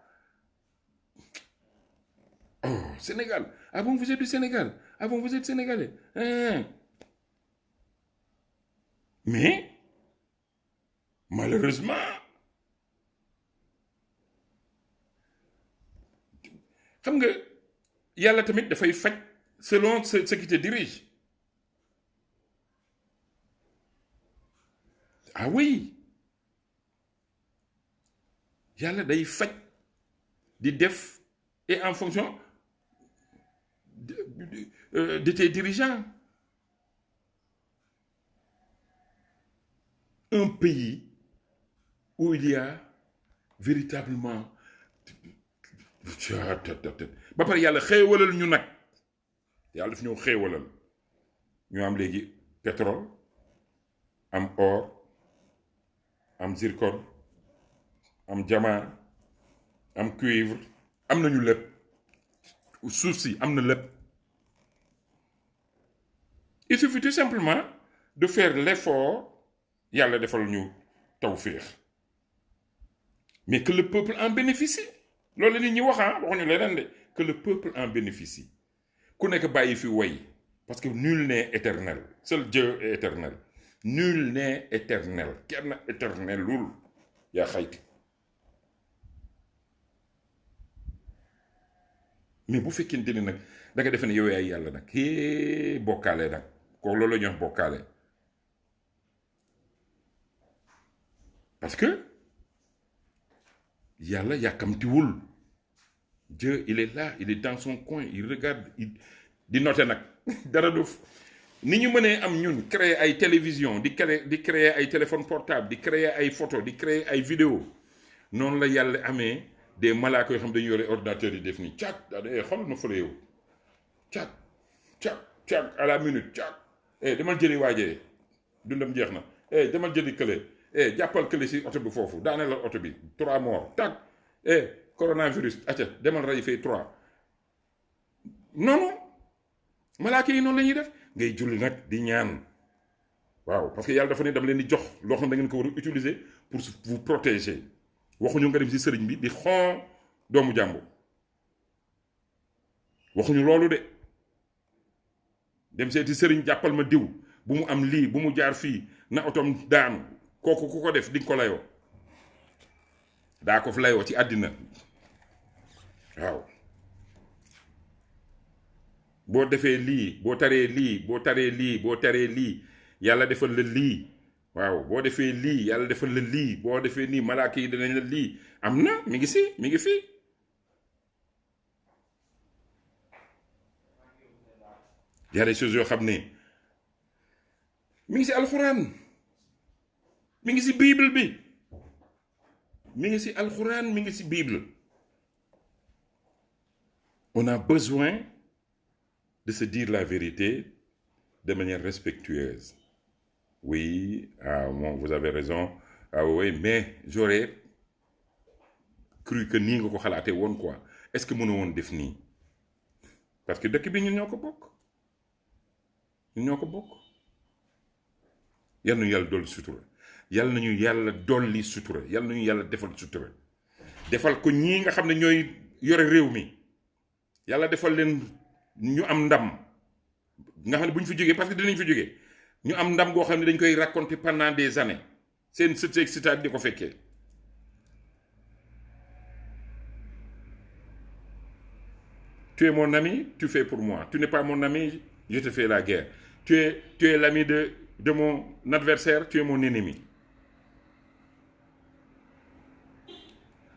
oh, Sénégal. Ah bon, vous êtes du Sénégal? Ah bon, vous êtes Sénégalais? Mais, malheureusement, xam nga yàlla tamit dafay faj selon ce qui te dirige. Ah oui yàlla day faj di def et en fonction de tes dirigeants. Un pays où il y a véritablement ba pare yàlla xéewalal ñu nag yàlla daf ñoo xéewalal ñu am léegi pétrole am or am zircon am diamant am cuivre am nañu lépp suuf si am na lépp. Il suffit tout simplement de faire l'effort yàlla defal ñu tawféex mais que le peuple en bénéficie. loolu la nit ñi wax waxuñu leneen de que le peuple en bénéficie ku nekk bàyyi fi way parce que nul n'est éternel seul Dieu est éternel nul n'est éternel kenn éternelul yaa xayti mais bu fekkente ni nag da nga defe ne yow yaay yàlla nag bokkaale nag ko loolu la ñuy wax bokkaale parce que yàlla yàkkamtiwul. Dieu il est là il est dans son coin il regarde di noter nag dara du ni ñu mënee am ñun créer ay télévision di créer ay téléphone portable di créer ay photo di créer ay vidéo noonu la yàlla amee des malaaka yoo xam dañu yore ordinateur yi def nii caag daa de xool na fële yow caag à la minute caag demal jëli waajee dundam jeex na demal jëli kële jàppal kële si oto bi foofu daane la oto bi 3 morts tag coronavirus acca demal ray fay 3 non malaaka yi noonu la ñuy def ngay julli nag di ñaan waaw parce que yàlla dafa ne dama leen di jox loo xam da ngeen ko war a utiliser pour vous protéger waxuñu nga dem si sëriñ bi di xon doomu jàmbur waxuñu loolu de dem seeti sëriñ jàppal ma diw bu mu am lii bu mu jaar fii na otom daanu kooku ku ko def di nga ko layoo daa ko fi layoo ci àddina waaw boo defee lii boo taree lii yàlla defal la lii waaw boo defee lii yàlla defal la lii boo defee nii malaaka yi danañ la lii am na mi ngi fii y a des choses yoo xam ne mi ngi si alxuraan mi ngi si bible bi mi ngi si alxuraan mi ngi si bible. On a besoin de se dire la vérité de manière respectueuse. Oui, bon, vous avez raison. Ah oui, mais j'aurais cru que nii nga ko xalaatee woon quoi. Est-ce que mënoo woon def nii? Parce que dëkk bi ñun ñoo ko bokk. Yal nañu yàlla dolli sutura. Yal nañu yàlla dolli sutura. Yal nañu yàlla defal sutura. Defal ko ñii nga xam ne ñooy yore réew mi. Yàlla defal leen ñu am ndam nga xam ne bu ñu fi jógee parce que dinañ fi jógee ñu am ndam goo xam ne dañ koy raconter pendant des années seen sët ak sëtaat di ko fekkee. Tu es mon ami, tu fais pour moi. Tu n'es pas mon ami, je te fais la guerre. Tu es l'ami de mon adversaire, tu es mon ennemi.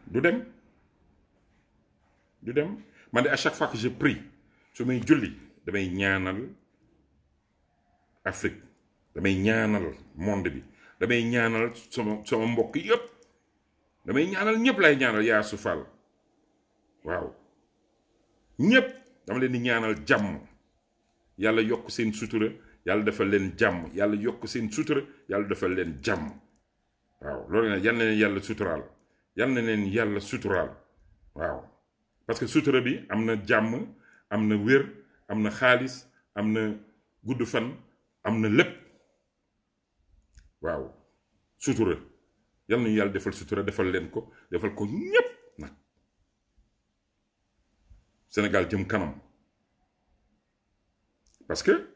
Du dem man de à chaque fois que je prie su may julli damay ñaanal Afrique damay ñaanal monde bi damay ñaanal sama mbokk yëpp damay ñaanal ñëpp lay ñaanal yaa su fal waaw ñëpp dama leen di ñaanal jàmm yàlla yokk seen sutura yàlla defal leen jàmm yàlla yokk seen sutura yàlla defal leen jàmm waaw loolu nag yal na leen yàlla suturaal yal na leen yàlla suturaal waaw parce que sutura bi am na jàmm am na wér am na xaalis am na gudd fan am na lépp waaw sutura yal nañu yàlla defal sutura defal leen ko defal ko ñépp nag Sénégal jëm kanam parce que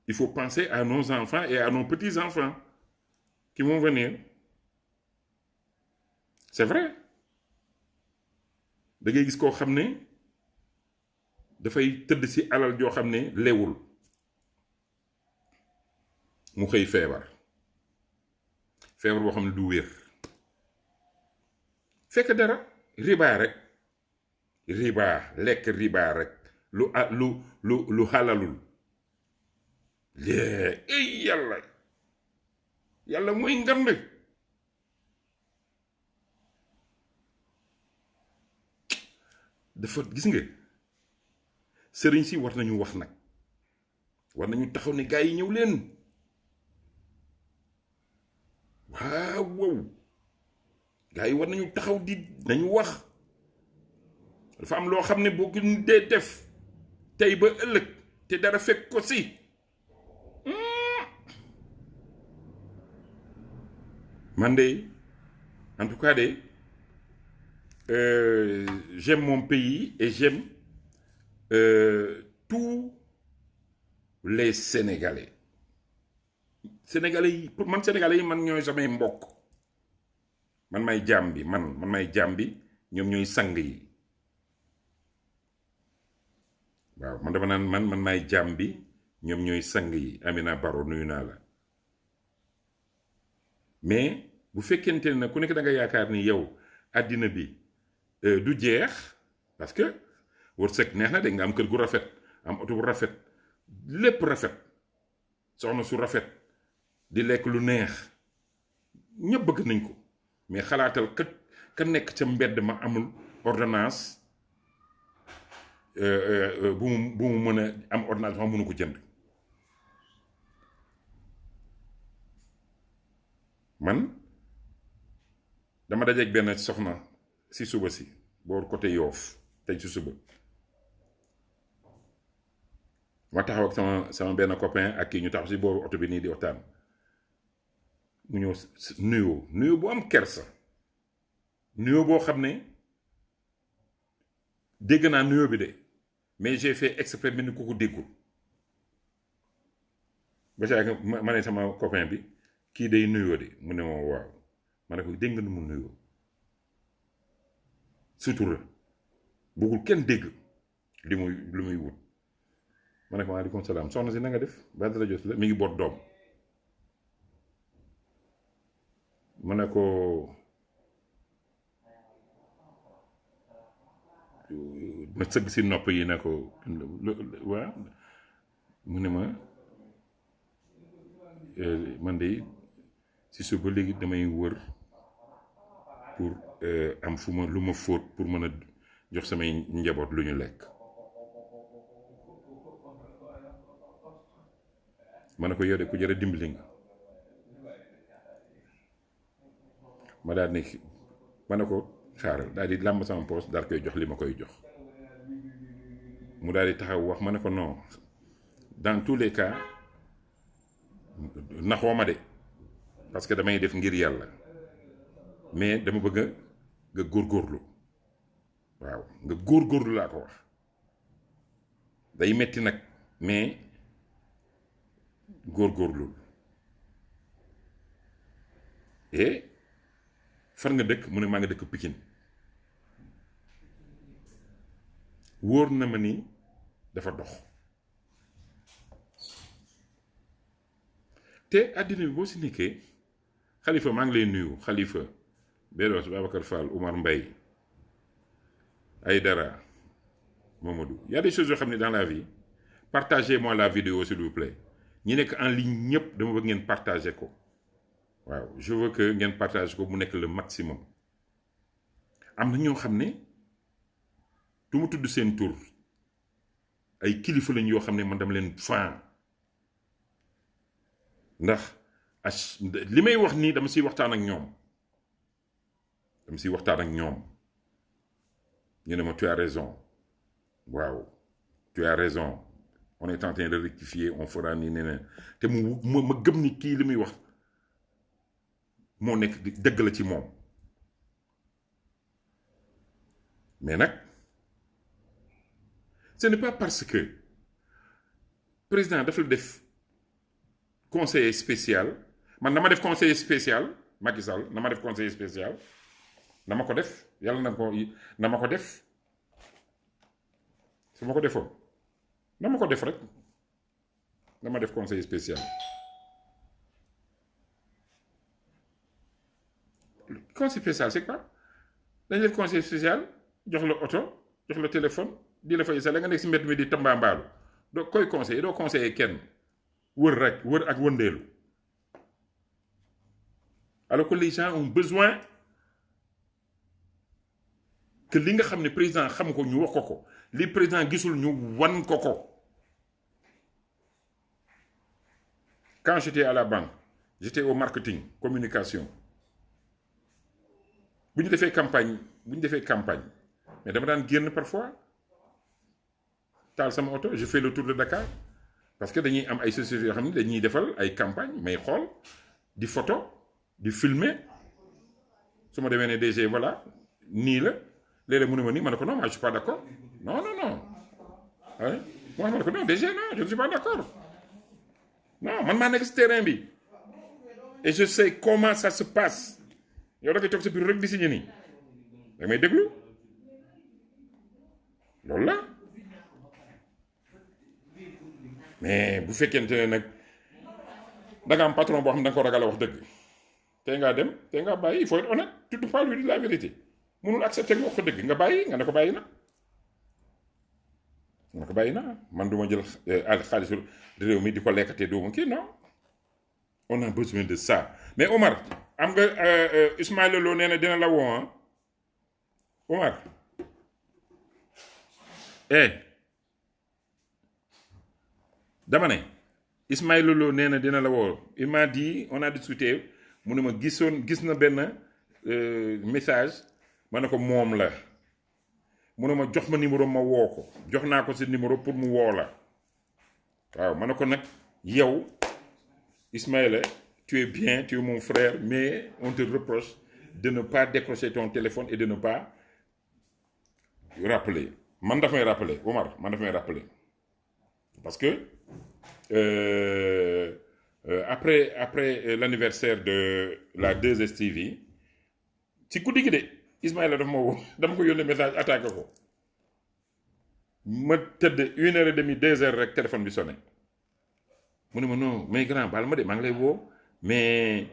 il faut penser à nos enfants et à nos petits-enfants qui vont venir c'est vrai da ngay gis koo xam ne dafay tëdd ci alal joo xam ne leewul mu xëy feebar boo xam ne du wér fekk dara riba rek lekk riba rek lu xalalul lee ay yàlla mooy ngand dafa gis nga sëriñ si war nañu wax nag war nañu taxaw ne gaa yi ñëw leen waaw gaa yi war nañu taxaw di nañu wax dafa am loo xam ne boo ko dee def tey ba ëllëg te dara fekk ko si man de en tout cas de j'aime mon pays et j'aime tous les Sénégalais yi pour man Sénégalais yi man ñooy samay mbokk man may jaam bi man may jaam bi ñoom ñooy sang yi waaw man dama naan man may jaam bi ñoom ñooy sang yi Amina Baro nuyu naa la mais bu fekkente ne ku nekk da nga yaakaar ni yow àddina bi du jeex parce que wërsëg neex na de nga am kër gu rafet am oto bu rafet lépp rafet soxna su rafet di lekk lu neex ñëpp bëgg nañ ko mais xalaatal ka nekk ca mbedd ma amul ordonnance bu mu mën a am ordonnance ma mënu ko jënd man dama dajeeg benn soxna si suba si boor côté Yoof tey si suba ma taxaw ak sama benn copain ak kii ñu taxaw si booru oto bi nii di waxtaan mu ñëw nuyoo bu am kersa nuyoo boo xam ne dégg naa nuyoo bi de mais j'ai fait exprès mel ni ku ko déggul ba saa ma ne sama copain bi kii day nuyoo de mu ne ma waaw ma ne ko dégg nga nu mu nuyoo sutura bëggul kenn dégg li muy wut ma ne ko maaleykum salaam soxna si na nga def ba dara jot la mi ngi boot doom ma ne ko ma sëgg si nopp yi ne ko waaw mu ne ma man de si suba léegi damay wër pour am lu ma fóot pour mën a jox samay njaboot lu ñu lekk ma ne ko yow de ku jara dimbali nga ma daal ne ma ne ko xaaral daal di làmb sama poos daal koy jox li ma koy jox mu daal di taxaw wax ma ne ko non dans tous les cas naxoo ma de parce que damay def ngir yàlla mais dama bëgg nga góorgóorlu waaw nga góorgóorlu laa ko wax day metti nag mais góorgóorlu et fan nga dëkk mu ne maa nga dëkk Pikine wóor na ma ni dafa dox te àddina bi boo si nekkee Khalifa maa ngi lay nuyu Khalifa Béros Babacar Fall Oumar Mbaye Aïdara Mamadou y a des choses yoo xam ne dans la vie partagez-moi la vidéo s'il vous plaît ñi nekk en ligne ñëpp dama bëgg ngeen partager ko waaw je veux que ngeen partager ko mu nekk le maximum am na ñoo xam ne du ma tudd seen tur ay kilifa lañ yoo xam ne man dama leen fan ndax li may wax nii dama siy waxtaan ak ñoom ñu ne ma tu as raison waaw tu as raison on est en train de rectifier on fera nii nee te ma gëm ni kii li muy wax moo nekk dëgg la ci moom mais nag ce n'est pas parce que président dafa la def conseiller spécial man dama def conseiller spécial Macky Sall dama def conseiller spécial dama ko def yàlla na ma ko def su ma ko defoon dama ko def rek dama def conseiller spécial conseiller spécial c'est quoi dañu def conseiller spécial jox la oto jox la téléphone di la fay sa la nga nekk si mbedd mi di tambaambaalu doo koy conseiller doo conseiller kenn wër ak wëndeelu alors que les gens ont besoin que li nga xam ne président xam ko ñu wax ko li président gisul ñu wan ko quand j'étais à la banque j'étais au marketing communication bu ñu defee campagne mais dama daan génn parfois taal sama oto je fais le tour de Dakar parce que dañuy am ay sociétés yoo xam ne dañuy defal ay campagne may xool di photo di filmer su ma demee ne DG voilà nii la léeg-léeg mu ne ma nii ma ne ko non moi je suis pas d'accord non oui moi ma ne ko non DG non je ne suis pas d'accord non man maa nekk si terrain bi et je sais comment ça se passe yow da ngay toog sa biir rek di signé nii da may déglu loolu la mais bu fekkente ne nag da nga am patron boo xam ne da nga ko ragal a wax dëgg tey ngaa dem tey ngaa bàyyi il faut être honnête tu ne peux pas lui dire la vérité mënul accepter nga wax ko dëgg nga bàyyi nga ne ko bàyyi na man du ma jël xaalisu réew mi di ko lekkatee doomu kii non on a besoin de ça mais Omar am nga Ismaïla Lo nee na dina la woo Omar dama ne Ismaïla Lo nee na dina la woo il m'a dit on a discuté mu ne ma gis na benn message ma ne ko moom la mu ne ma jox ma numéro ma woo ko jox naa ko si numéro pour mu woo la waaw ma ne ko nag yow Ismaïla tu es bien tu es mon frère mais on te reproche de ne pas décrocher ton téléphone et de ne pas rappeler man daf may rappeler Omar man daf may rappeler parce que après l'anniversaire de la 2STV ci guddi gi de Ismaïla daf ma woo dama ko yónnee message attaqué ko ma tëdd 1h30 2h rek téléphone bi sonné mu ne ma non mais grand baal ma de maa ngi lay woo mais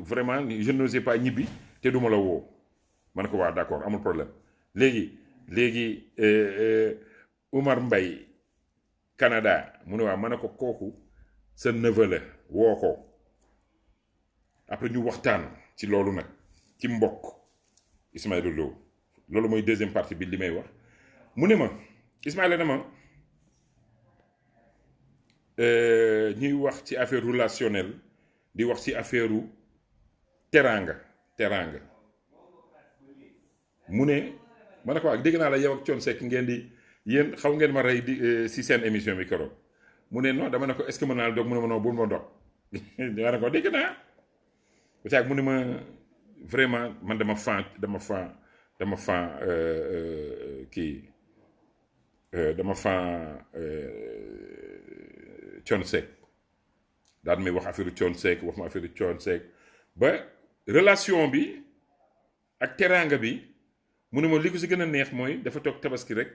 vraiment je n'osais pas ñibbi te duma la woo ma ne ko waaw d'accord amul problème léegi Oumar Mbaye Canada mu ne waaw ma ne ko kooku sa neveu la woo ko après ñu waxtaan ci loolu nag ci mbokk Ismaïla Lo loolu mooy deuxième partie bi li may wax mu ne ma Ismaïla na ma ñuy wax ci affaire relationnelle di wax ci affaire teraanga mu ne ma ne ko ak dégg naa la yow ak Thione Seck ngeen di yéen xaw ngeen ma rey di si seen émission bi keroog mu ne non dama ne ko est-ce que mën naa la dog mu ne ma non bul ma dog dama ne ko dégg naa ba mu ne ma vraiment man dama fan Thione Seck daal may wax affaire Thione Seck wax ma affaire Thione Seck ba relation bi ak teraanga bi mu ne ma li ko si gën a neex mooy dafa toog tabaski rek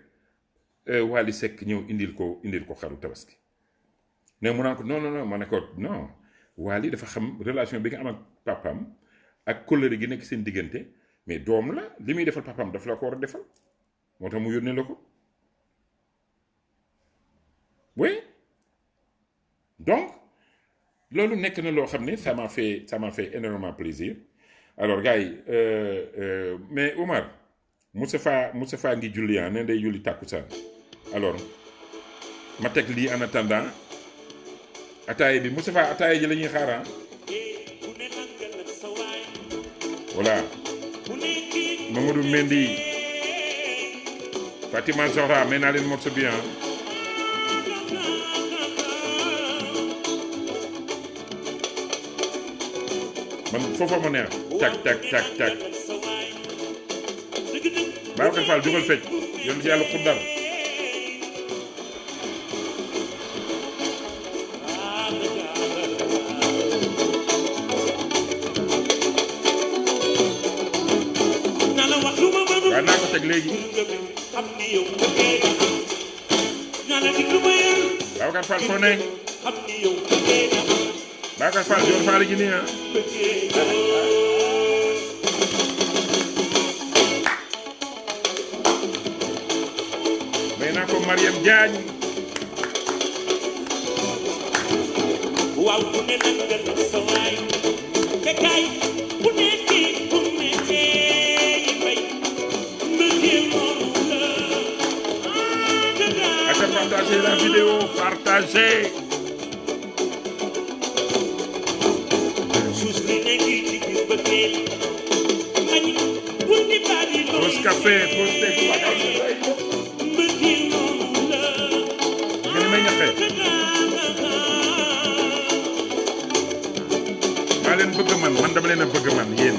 Wally Seck ñëw indil ko xaru tabaski ne mu naan ko non ma ne ko non Wally dafa xam relation bi nga am ak papaam ak kóllëre gi nekk seen diggante mais doom la li muy defal papaam daf la ko war a defal moo tax mu yónnee la ko oui donc loolu nekk na loo xam ne ça m'a fait énormément plaisir alors gars yi mais Oumar Moustapha ngi julli ne day julli tàkkusaan alors ma teg lii en attendant ataaya bi Moustapha ataaya ji la ñuy xaar voilà Mamadou Mendy Fatima Zahra may naa leen morceau bi man foofa ma neex tak Babacar Fall dugal fecc yoon ci yàlla xuddar waaw naa ko teg léegi Babacar Fall foo ne Babacar Fall joor faale gi nii may naa ko Mariam Diagne waaw ku ne nangal sa waay te kay ku ne ci ku ne tey bay mbëggeel moom la aka partager la vidéo partager Pause café, pause thé, ngeen may ñafe maa leen bëgg man dama leen a bëgg man yéen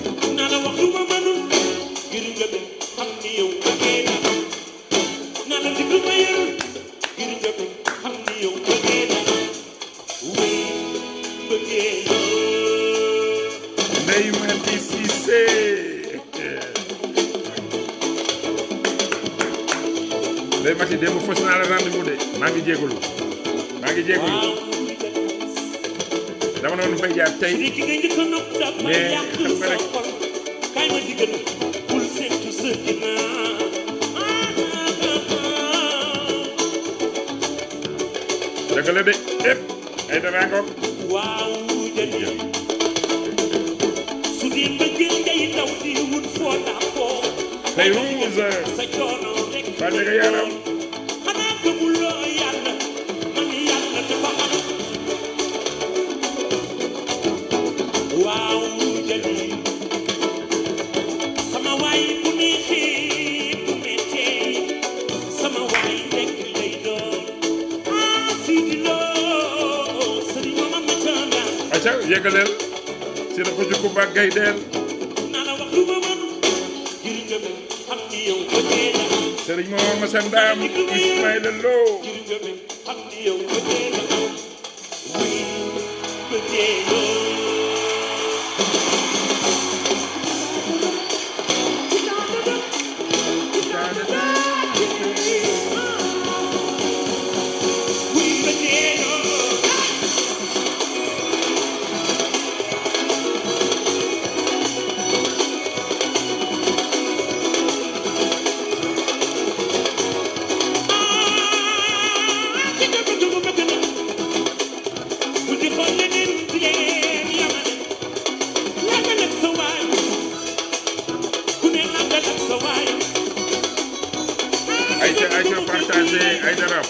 Ndeye Mati Cissé Ndeye Mati démb fos naa la rendez-vous de maa ngi jégalu dama doon fay jaar tey mais xam nga rek dëgg la de épp ay dara ngoog Fayrouz ba dëgg yaram aca yëgaleel si na ko jukku ba gay deel Serigne Momar Massandam Ismaïla Lo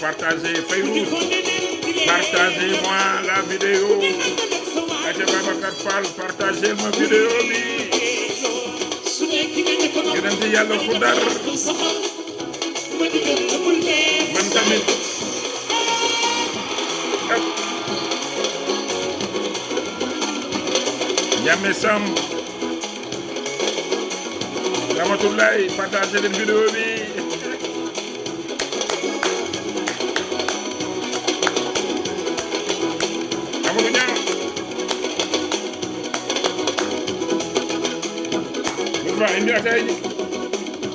partagez Fayrouz, partagez-moi la vidéo. Aja Babacar Fall, partagez ma vidéo bi. Yonent Yàlla Xudar. Man tamit. Ñame Sam. Ramatoulaye, partagez leen vidéo bi. waaw indi ataaya ji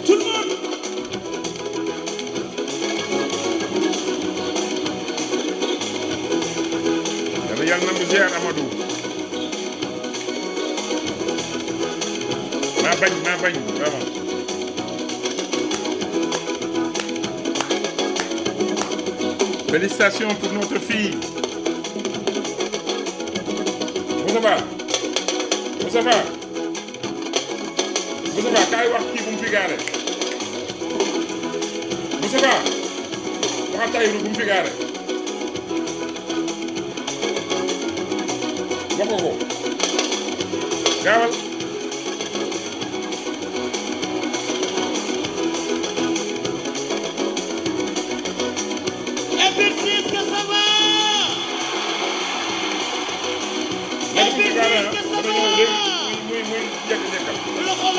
tout le monde dana yàlla nangu ziar Amadou maa bañ vraiment félicitations pour notre fille Moustapha Moustapha Moustapha kaay wax kii bu mu fi gaare Moustapha waxal Tahirou bu mu fi gaare wax ko gaawal Qu'est-ce que ça va? léegi mu fi gaare léegi muy njëkk-njëkkal Loxo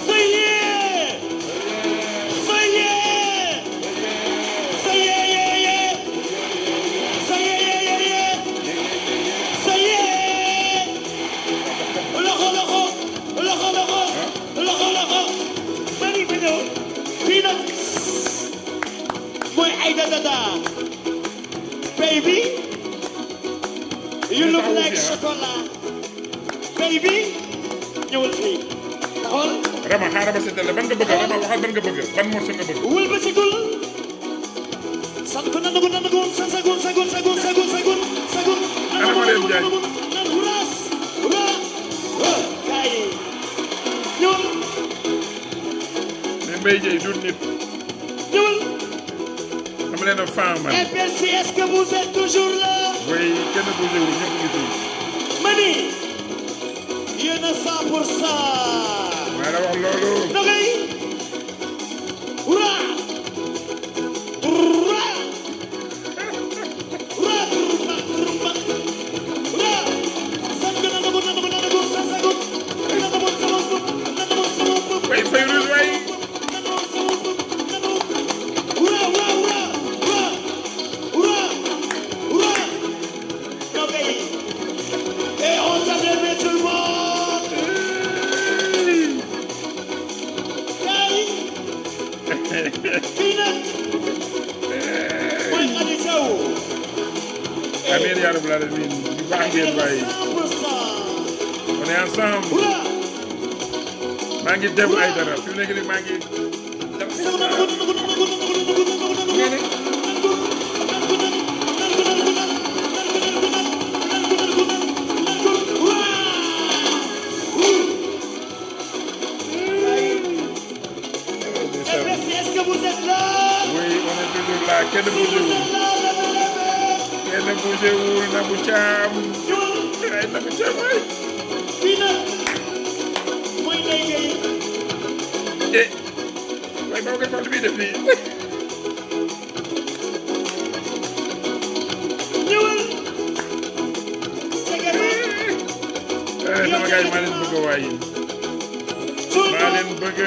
ça y est ça y est ça y est ça y est ça y est loxo mani bi ñëw fii nag mooy Aïda Dada baby you look like chocolat baby ñëwal fii taxawal Rama xaaral ma seetal la ban nga bëgg Rama waxal ban nga bëgg ban morceau nga bëgg wul ba ci gul sant ko nanagu sa sagun Ana Mariam Ndiaye nan huraas hura kaay ñëwal mais Mbaye Dieye du nit ñëwal dama leen a fan man FRC est-ce que vous êtes toujours là way kenn bougé wu ñëpp ngi fi mani yéen a 100% maa la wax loolu nogay hura hura way Fayrouz way Et on t'appelle tout le monde. Peanut. Mooy Khady Sow. amiin yaa rabbal aalamiin ñu baax ngeen waay 100%. on est ensemble Hurrah. maa ngi dem ay dara fi mu nekk nii maa ngi Est-ce que vous êtes là? oui on est toujours là kenn bougé wul kenn bougé wul Nabou Thiam ay Nabou Thiam waay Peanut. Mooy Ndeye Gueye. waaye maa ngi fàttali muy def nii Ñëwal. sama gars yi maa leen bëgg waay maa leen bëgg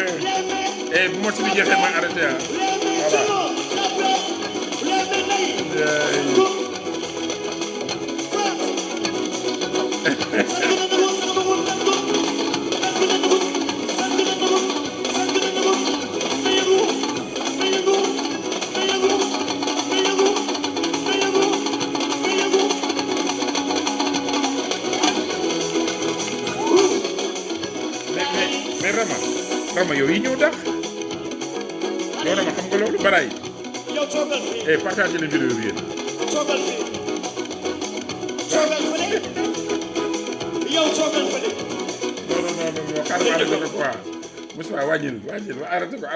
bu mot bi jeexee ma arrêté ah mais Rama yow yi ñëw dax yow Rama xam nga loolu baraay yow toogal fii. partagé leen vidéo bi yéen toogal fii. toogal fële. yow toogal fële. non xaaral ma arrêté ko quoi Moussa wàññil arrêté ko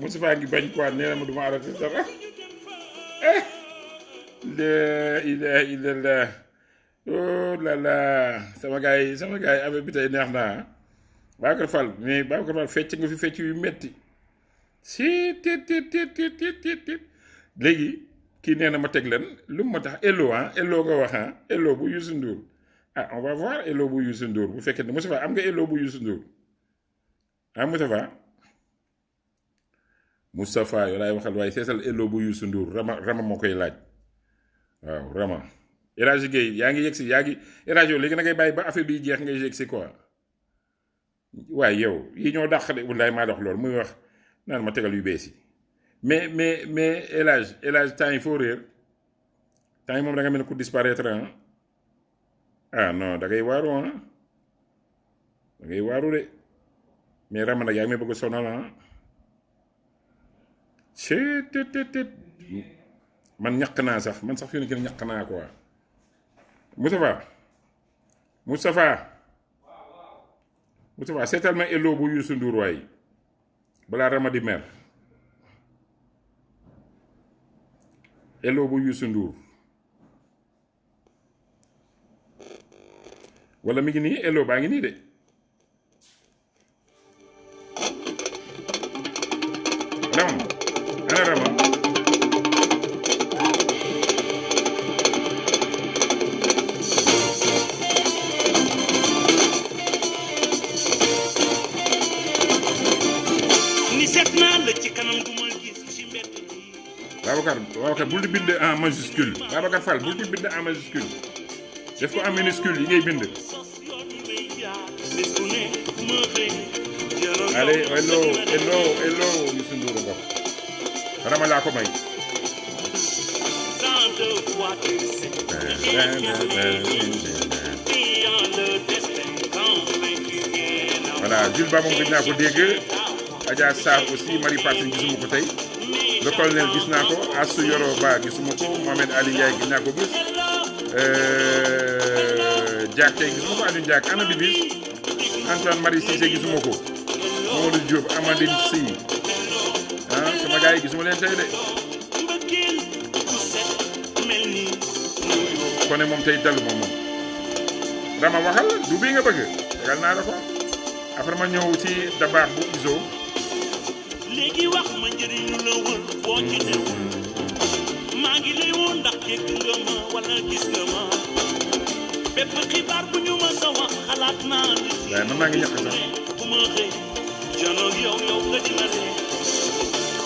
Moussa ngi bañ quoi nee na ma du ma arrêté dara la ilaha illallah oh là là sama gars yi affaire bi tey neex naa Babacar Fall mais Babacar Fall fecc nga fi fecc yu metti si tit léegi kii nee na ma teg leen lu mu ma tax Ello nga wax Ello bu Youssou Ndour on va voir Ello bu Youssou Ndour bu fekkee ne Moustapha am nga Ello bu Youssou Ndour Moustapha yow laay waxal waaye seetal Ello bu Youssou Ndour Rama moo koy laaj waaw Rama El Hadj Guèye yaa ngi yegg si El Hadj yow léegi na ngay bàyyi ba affaire bi jeex ngay yegg si quoi waaye yow yi ñoo dàq de walaay maa dox loolu muy wax naan ma tegal yu bees yi mais El Hadj temps yi foo réer temps yi moom da nga mel ne ku disparaître non da ngay waaru da ngay waaru de mais Rama nag yaa ngi may bëgg a sonal ah tet man ñàkk naa sax man sax fi ne ñàkk naa quoi Moustapha seetal ma Ello bu Youssou Ndour waay balaa Rama di mer Ello bu Youssou Ndour wala mi ngi nii Ello baa ngi nii de Rama ana Rama Babacar bul di bind en majuscule Babacar Fall bul di bind en majuscule def ko en minuscule yi ngay bind allez Ello Youssou Ndour nga Rama laa ko may voilà Jules Ba moom gis naa ko dégg Adja Sarr aussi Marie Fatou gisuma ko tey le colonel gis naa ko Assou Yoro Ba gisuma ko Mohamed Ali Ndiaye gis naa ko gis Diak tey gisuma ko Aliou Diak ana Bibis Antoine Marie Cissé gisuma ko Mamadou Diop Amadine Sy sama gars yi gisuma leen tey de kone moom tey dalu moom Rama waxal du bii nga bëgg tegal naa la ko après ma ñëw ci dabaax bu iso léegi wax ma njëriñu la wër boo ci newul maa ngi lay woon ndax dégg nga ma wala gis nga ma bépp xibaar bu ñu ma sa wax xalaat naa ni waaye man maa ngi ñàkk sax bu ma xëy janoog yow nga dina lee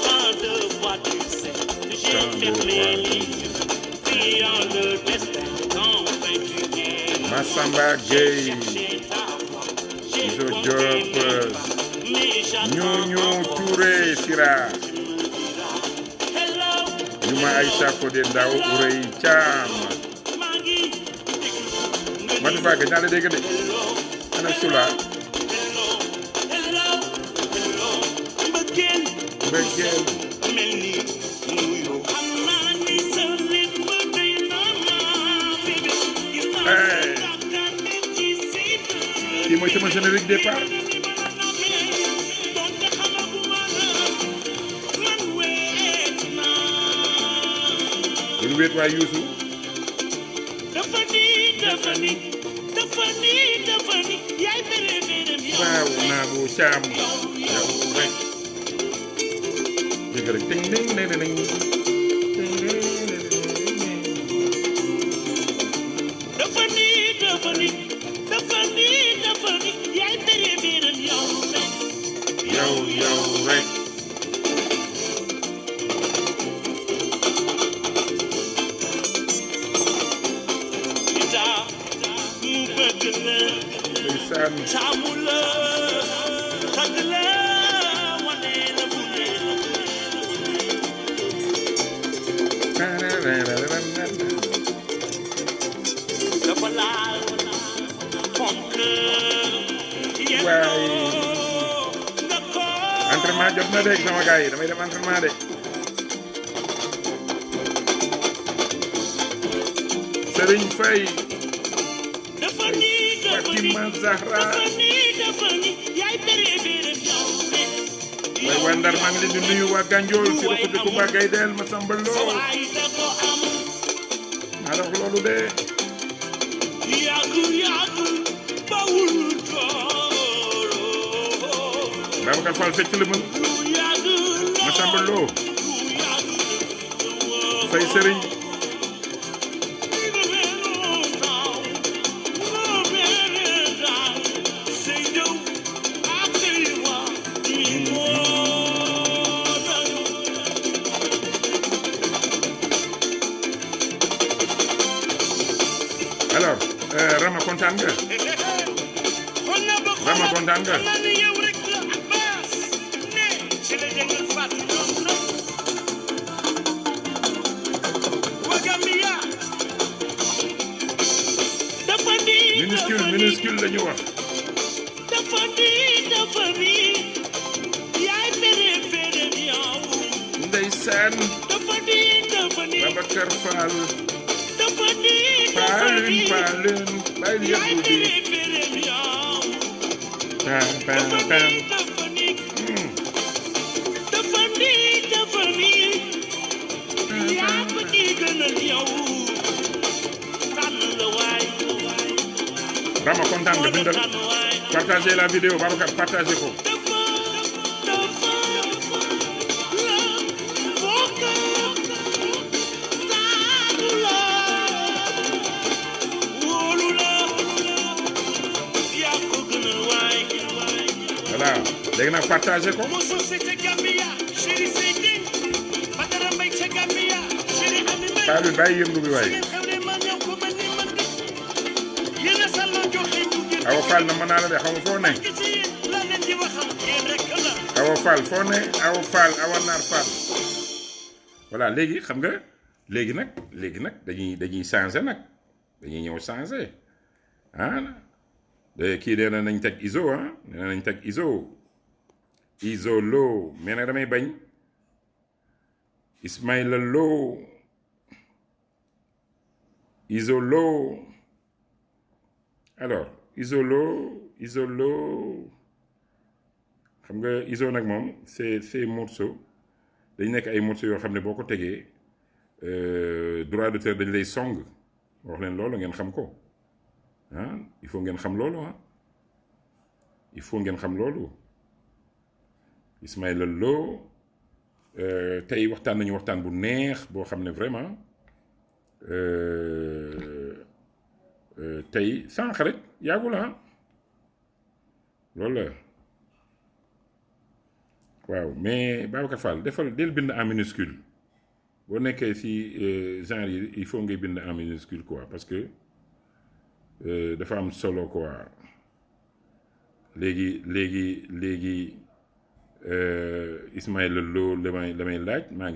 tant de fois tu sais j'ai fermé les yeux priant le destin qu'enfin tu viennes Massamba Gueye Iso Diop Ñooñu Touré Sira Ñuma Aïcha Fodé Ndaw Urey Caam Matu Faga ñaa la dégg de ana Sula mbëggeel kii mooy sama générique départ lu wéet waay Youssou waaw naa bu caam yow rek dégg rek ding ding ding ding yow rek entraînement jot na de sama gars yi damay dem entraînement de Serigne Faye Fatima Zahra way waa Ndar maa ngi leen di nuyu waa Gandiol si rek de Kumba Gaydel ma sambal loo maa la wax loolu de Babacar Fall fecc la mën ma sambal loo fay Serigne alors Rama kontaan nga Rama kontaan nga minuscule la ñu wax ndeysaan Babacar Fall Paalun bàyyi yëpp bi pam pam pam Rama kontaan nga bindal partagez la vidéo Babacar partagez ko voilà léegi nag partagez ko Paalun bàyyi yëngu bi waaye Awa Fall na mën naa la de xaw ma foo ne Awa Fall foo ne Awa Fall Awa Naar Fall voilà léegi xam nga léegi nag dañuy changer nag dañuy ñëw changer ah kii nee na nañ teg iso ah nee nañ teg iso Lo mais nag damay bañ Ismaïla Lo iso Lo alors iso Lo xam nga iso nag moom c'est morceau dañ nekk ay morceaux yoo xam ne boo ko tegee droit d'auteur dañ lay song wax leen loolu ngeen xam ko ah il faut ngeen xam loolu ah il faut ngeen xam loolu Ismaïla Lo tey waxtaan nañu waxtaan bu neex boo xam ne vraiment tey sànq rek yàggul ah loolu la waaw mais Babacar Fall del bind en minuscule boo nekkee ci genre yi il faut ngay bind en minuscule quoi parce que dafa am solo quoi léegi Ismaïla Lo la may laaj maa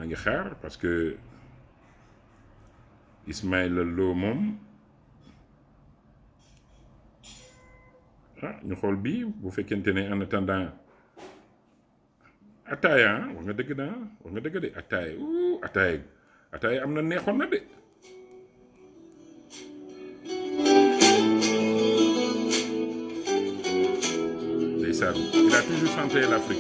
ngi xaar parce que Ismaïla Lo moom ñu xool bii bu fekkente ne en attendant ataaya wax nga dëgg de ataaya am na neexoon na de ndeysaan il a toujours chanté l'Afrique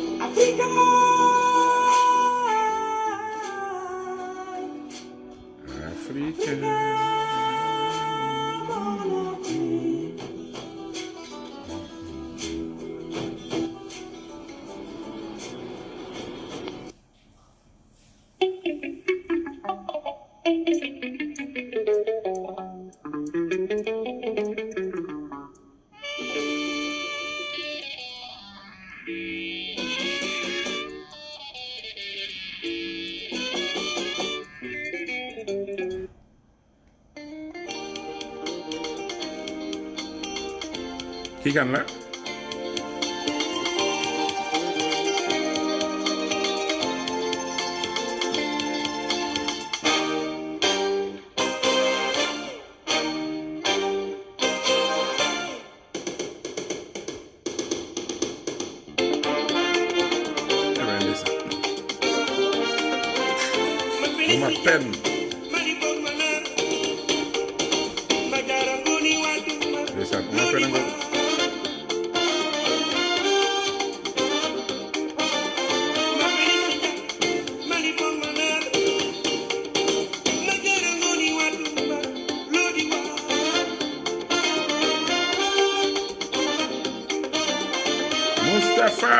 kii kan la ma pen ndeysaan ma pen nga Moustapha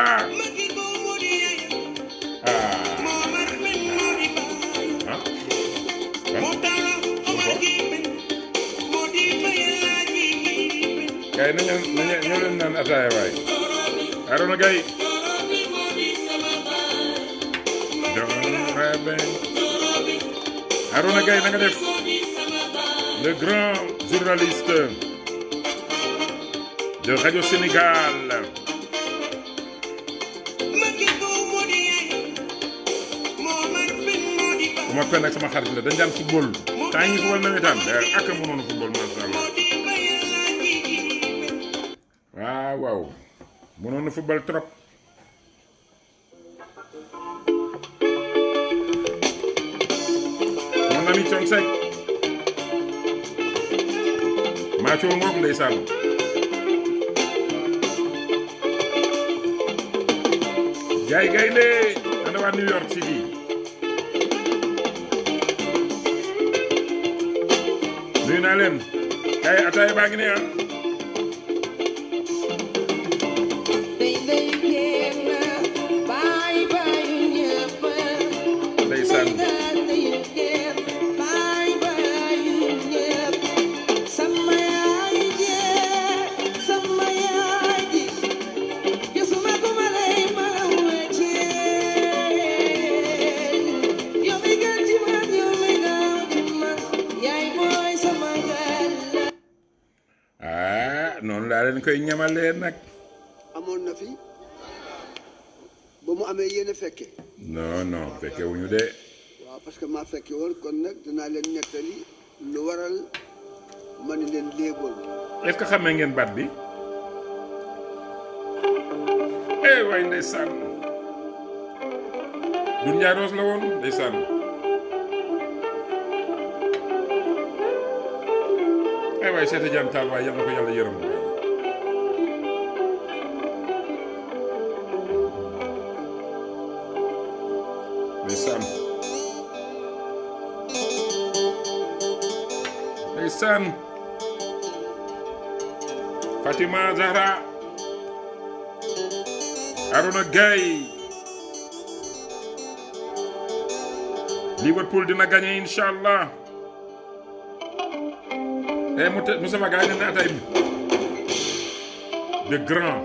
kay nañu leen naan ataaya waay Arona Gaye Arona Gaye na nga def le grand journaliste de Radio Sénégal bu ma pen ak sama xarit la dañ daan football temps yi football nawetaan ak mënoon football masha Allah waaw mënoon na football trop. mon ami Thione Seck Macho ngoog ndeysaan. Jaay gaynde ana waa New York City. nuyu naa leen. kay ataaya baa ngi ne ah. ndeysaan. noonu laa leen koy ñamalee nag. amoon na fi ba mu amee yéen a fekke. non fekke wuñu de. waaw parce que maa fekke woon kon nag dinaa leen nettali lu waral ma ni leen léeboon. est-ce que xamee ngeen baat bi. waay ndeysaan. Doudou Ndiaye Rose la woon ndeysaan. waay Cheikh Tidiane Tall waay yal na ko yàlla yërëm. ndeysaan. ndeysaan. Fatima Zahra. Arona Gaye. Liverpool dina gagné inshallah. Moustapha Gaye ne na tay de grand.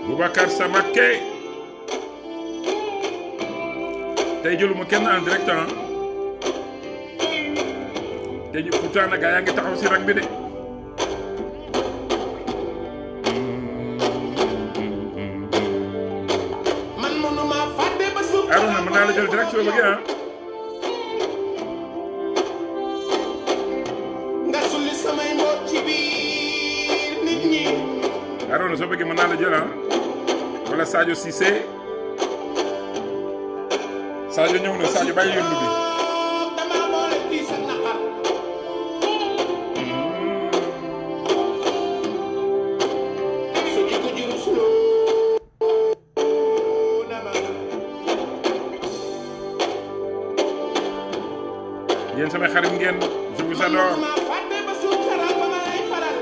Boubacar Samaké. tey jëluma kenn en direct ah. te pourtant nag gaa yaa ngi taxaw si rang bi de. Arona mën naa la jël direct soo bëggee ah. nga sulli samay mboot ci biir nit ñi. Arona soo bëggee mën naa la jël ah. wala Sadio Cissé. Sadio ñëw na Sadio bàyyi yëndu bi. dama boole fii sa naqar. su jikko juru suloo dama. yéen sama xarit ngeen je vous adore. ma fàtte ba suuf xaral ba ma lay faral.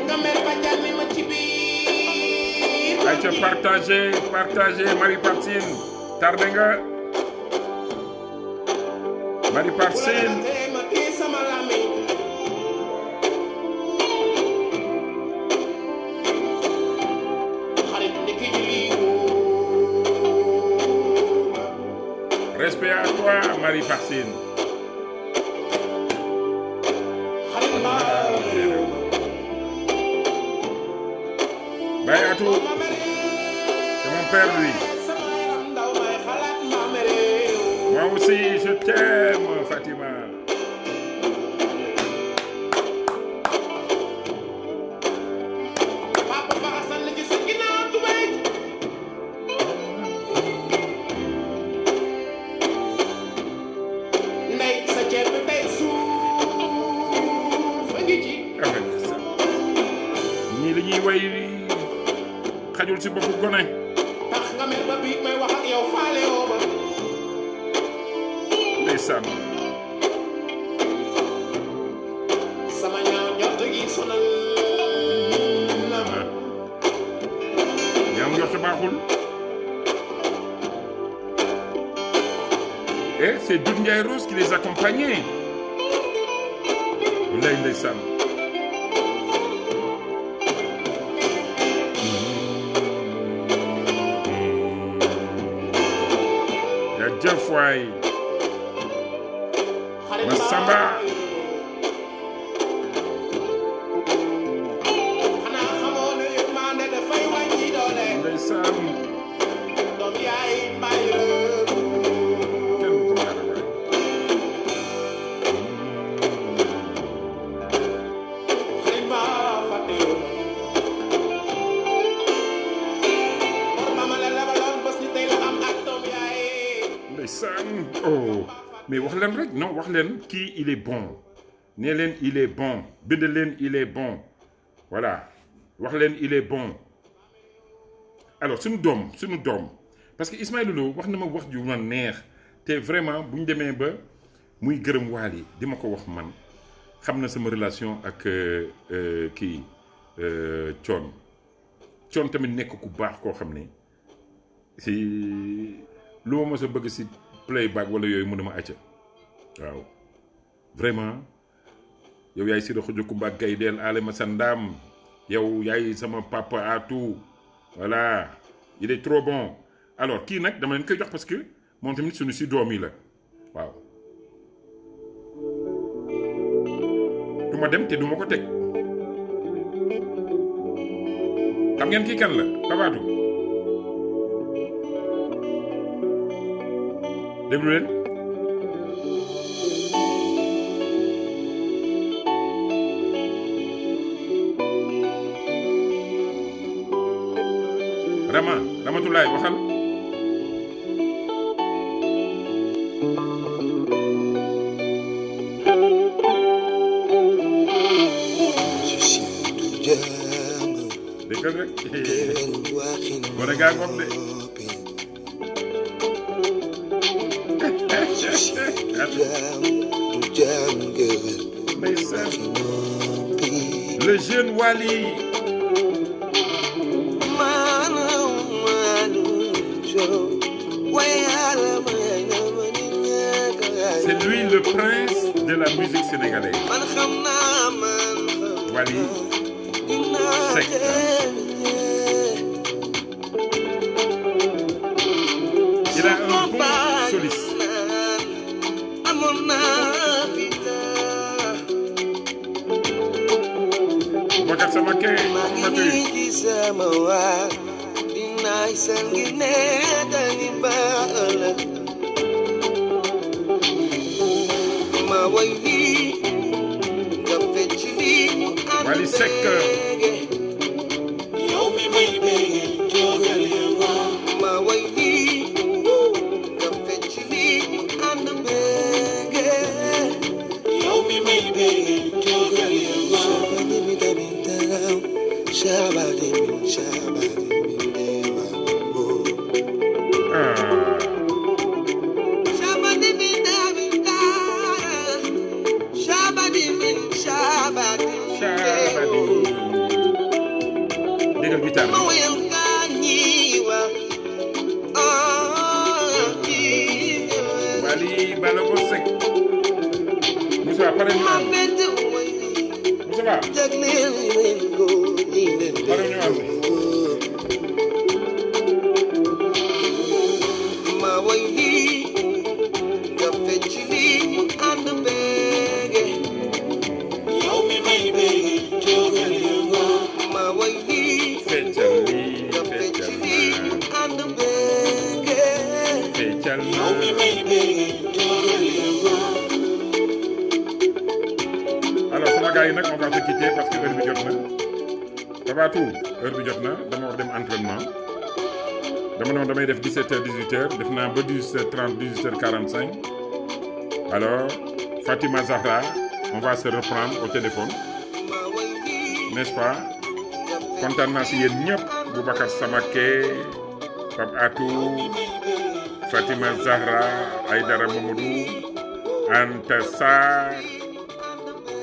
nga mer ba jànni ma ci biir. ayca partagez Marie Partine tardé nga. Marie Partine. ma téye sama làmmiñ. xarit ndiki julli Respect à toi, Marie Partine. xarit baa Baye Atou, c'est mon père lui. sama yaram ndaw may xalaat ma mere. Moi aussi, je t'aime, Fatima. papa Faxa Sall ci sa ginnaaw tubéy. ndey sa ceeb bi tey suuf a ngi ci. ñii li ñuy way xajul si boppu gone. tax nga mel ba biig may wax ak yow faale woo ba. Ndeysaan. sama ñaaw njort gi sonal na ma. ñaaw njort baaxul. Et c'est Doudou Ndiaye Rose qui les accompagnait. Lay ndeysaan. jëf waay Massamba xanaa xamoo ne yërmande dafay wàññi doole. ndeysaan mama la lebaloon bés ni tey la am ak doom yaay. ndeysaan oh mais wax leen rek non wax leen kii il est bon nee leen il est bon bind leen il est bon voilà wax leen il est bon alors suñu doom parce que Ismaël Lô wax na ma wax ju ma neex te vraiment bu ñu demee ba muy gërëm Wally di ma ko wax man xam na sama relation ak kii Thione tamit nekk ku baax koo xam ne si lu ma mës a bëgg si playback wala yooyu mu ne ma acca waaw vraiment yow yaay si doxu Kumba Gaydel ale ma sa ndaam yow yaay sama papa à tout voilà il est trop bon alors kii nag dama leen koy jox parce que moom tamit suñu si doom yi la waaw du ma dem te du ma ko teg xam ngeen kii kan la Tabatou déglu leen Ramatulaay waxal déggal rek gone gaa ngoog de le jeune Wally c'est lui le prince de la musique sénégalaise Wally Seck il a un bon soliste Boubacar Samaké Wally Seck déggal guitare Wally Ballago Seck Moussa pare ñu am Moussa pare ñu am alors sama gars yi nag on va se quitter parce que heure bi jot na Tabatou heure bi jot na dama wax dem entraînement dama noonu damay def 17h 18h def naa ba 18h30 18h45 alors Fatima Zahra on va se reprendre au téléphone n'est-ce pas kontaan naa si yéen ñëpp Boubacar Samaké Pape Atou Fatima Zahra Aïdara Mamadou Anta Sarr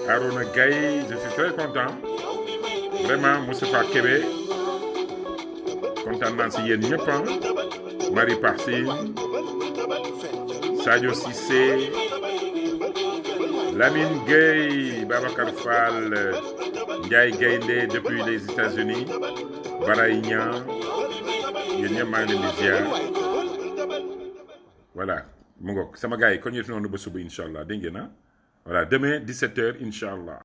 Arona Gaye je suis très content vraiment Moustapha Kébé kontaan naa si yéen ñëpp Marie Parsine Sadio Cissé Lamine Gueye Babacar Fall Ndiaye Gaynde depuis les États-Unis Baray Niang yéen ñëpp maa ngi leen di ziar voilà mu ngoog sama gars yi kon ñu noonu ba suba incha allah dégg ngeen voilà demain 17h incha allah.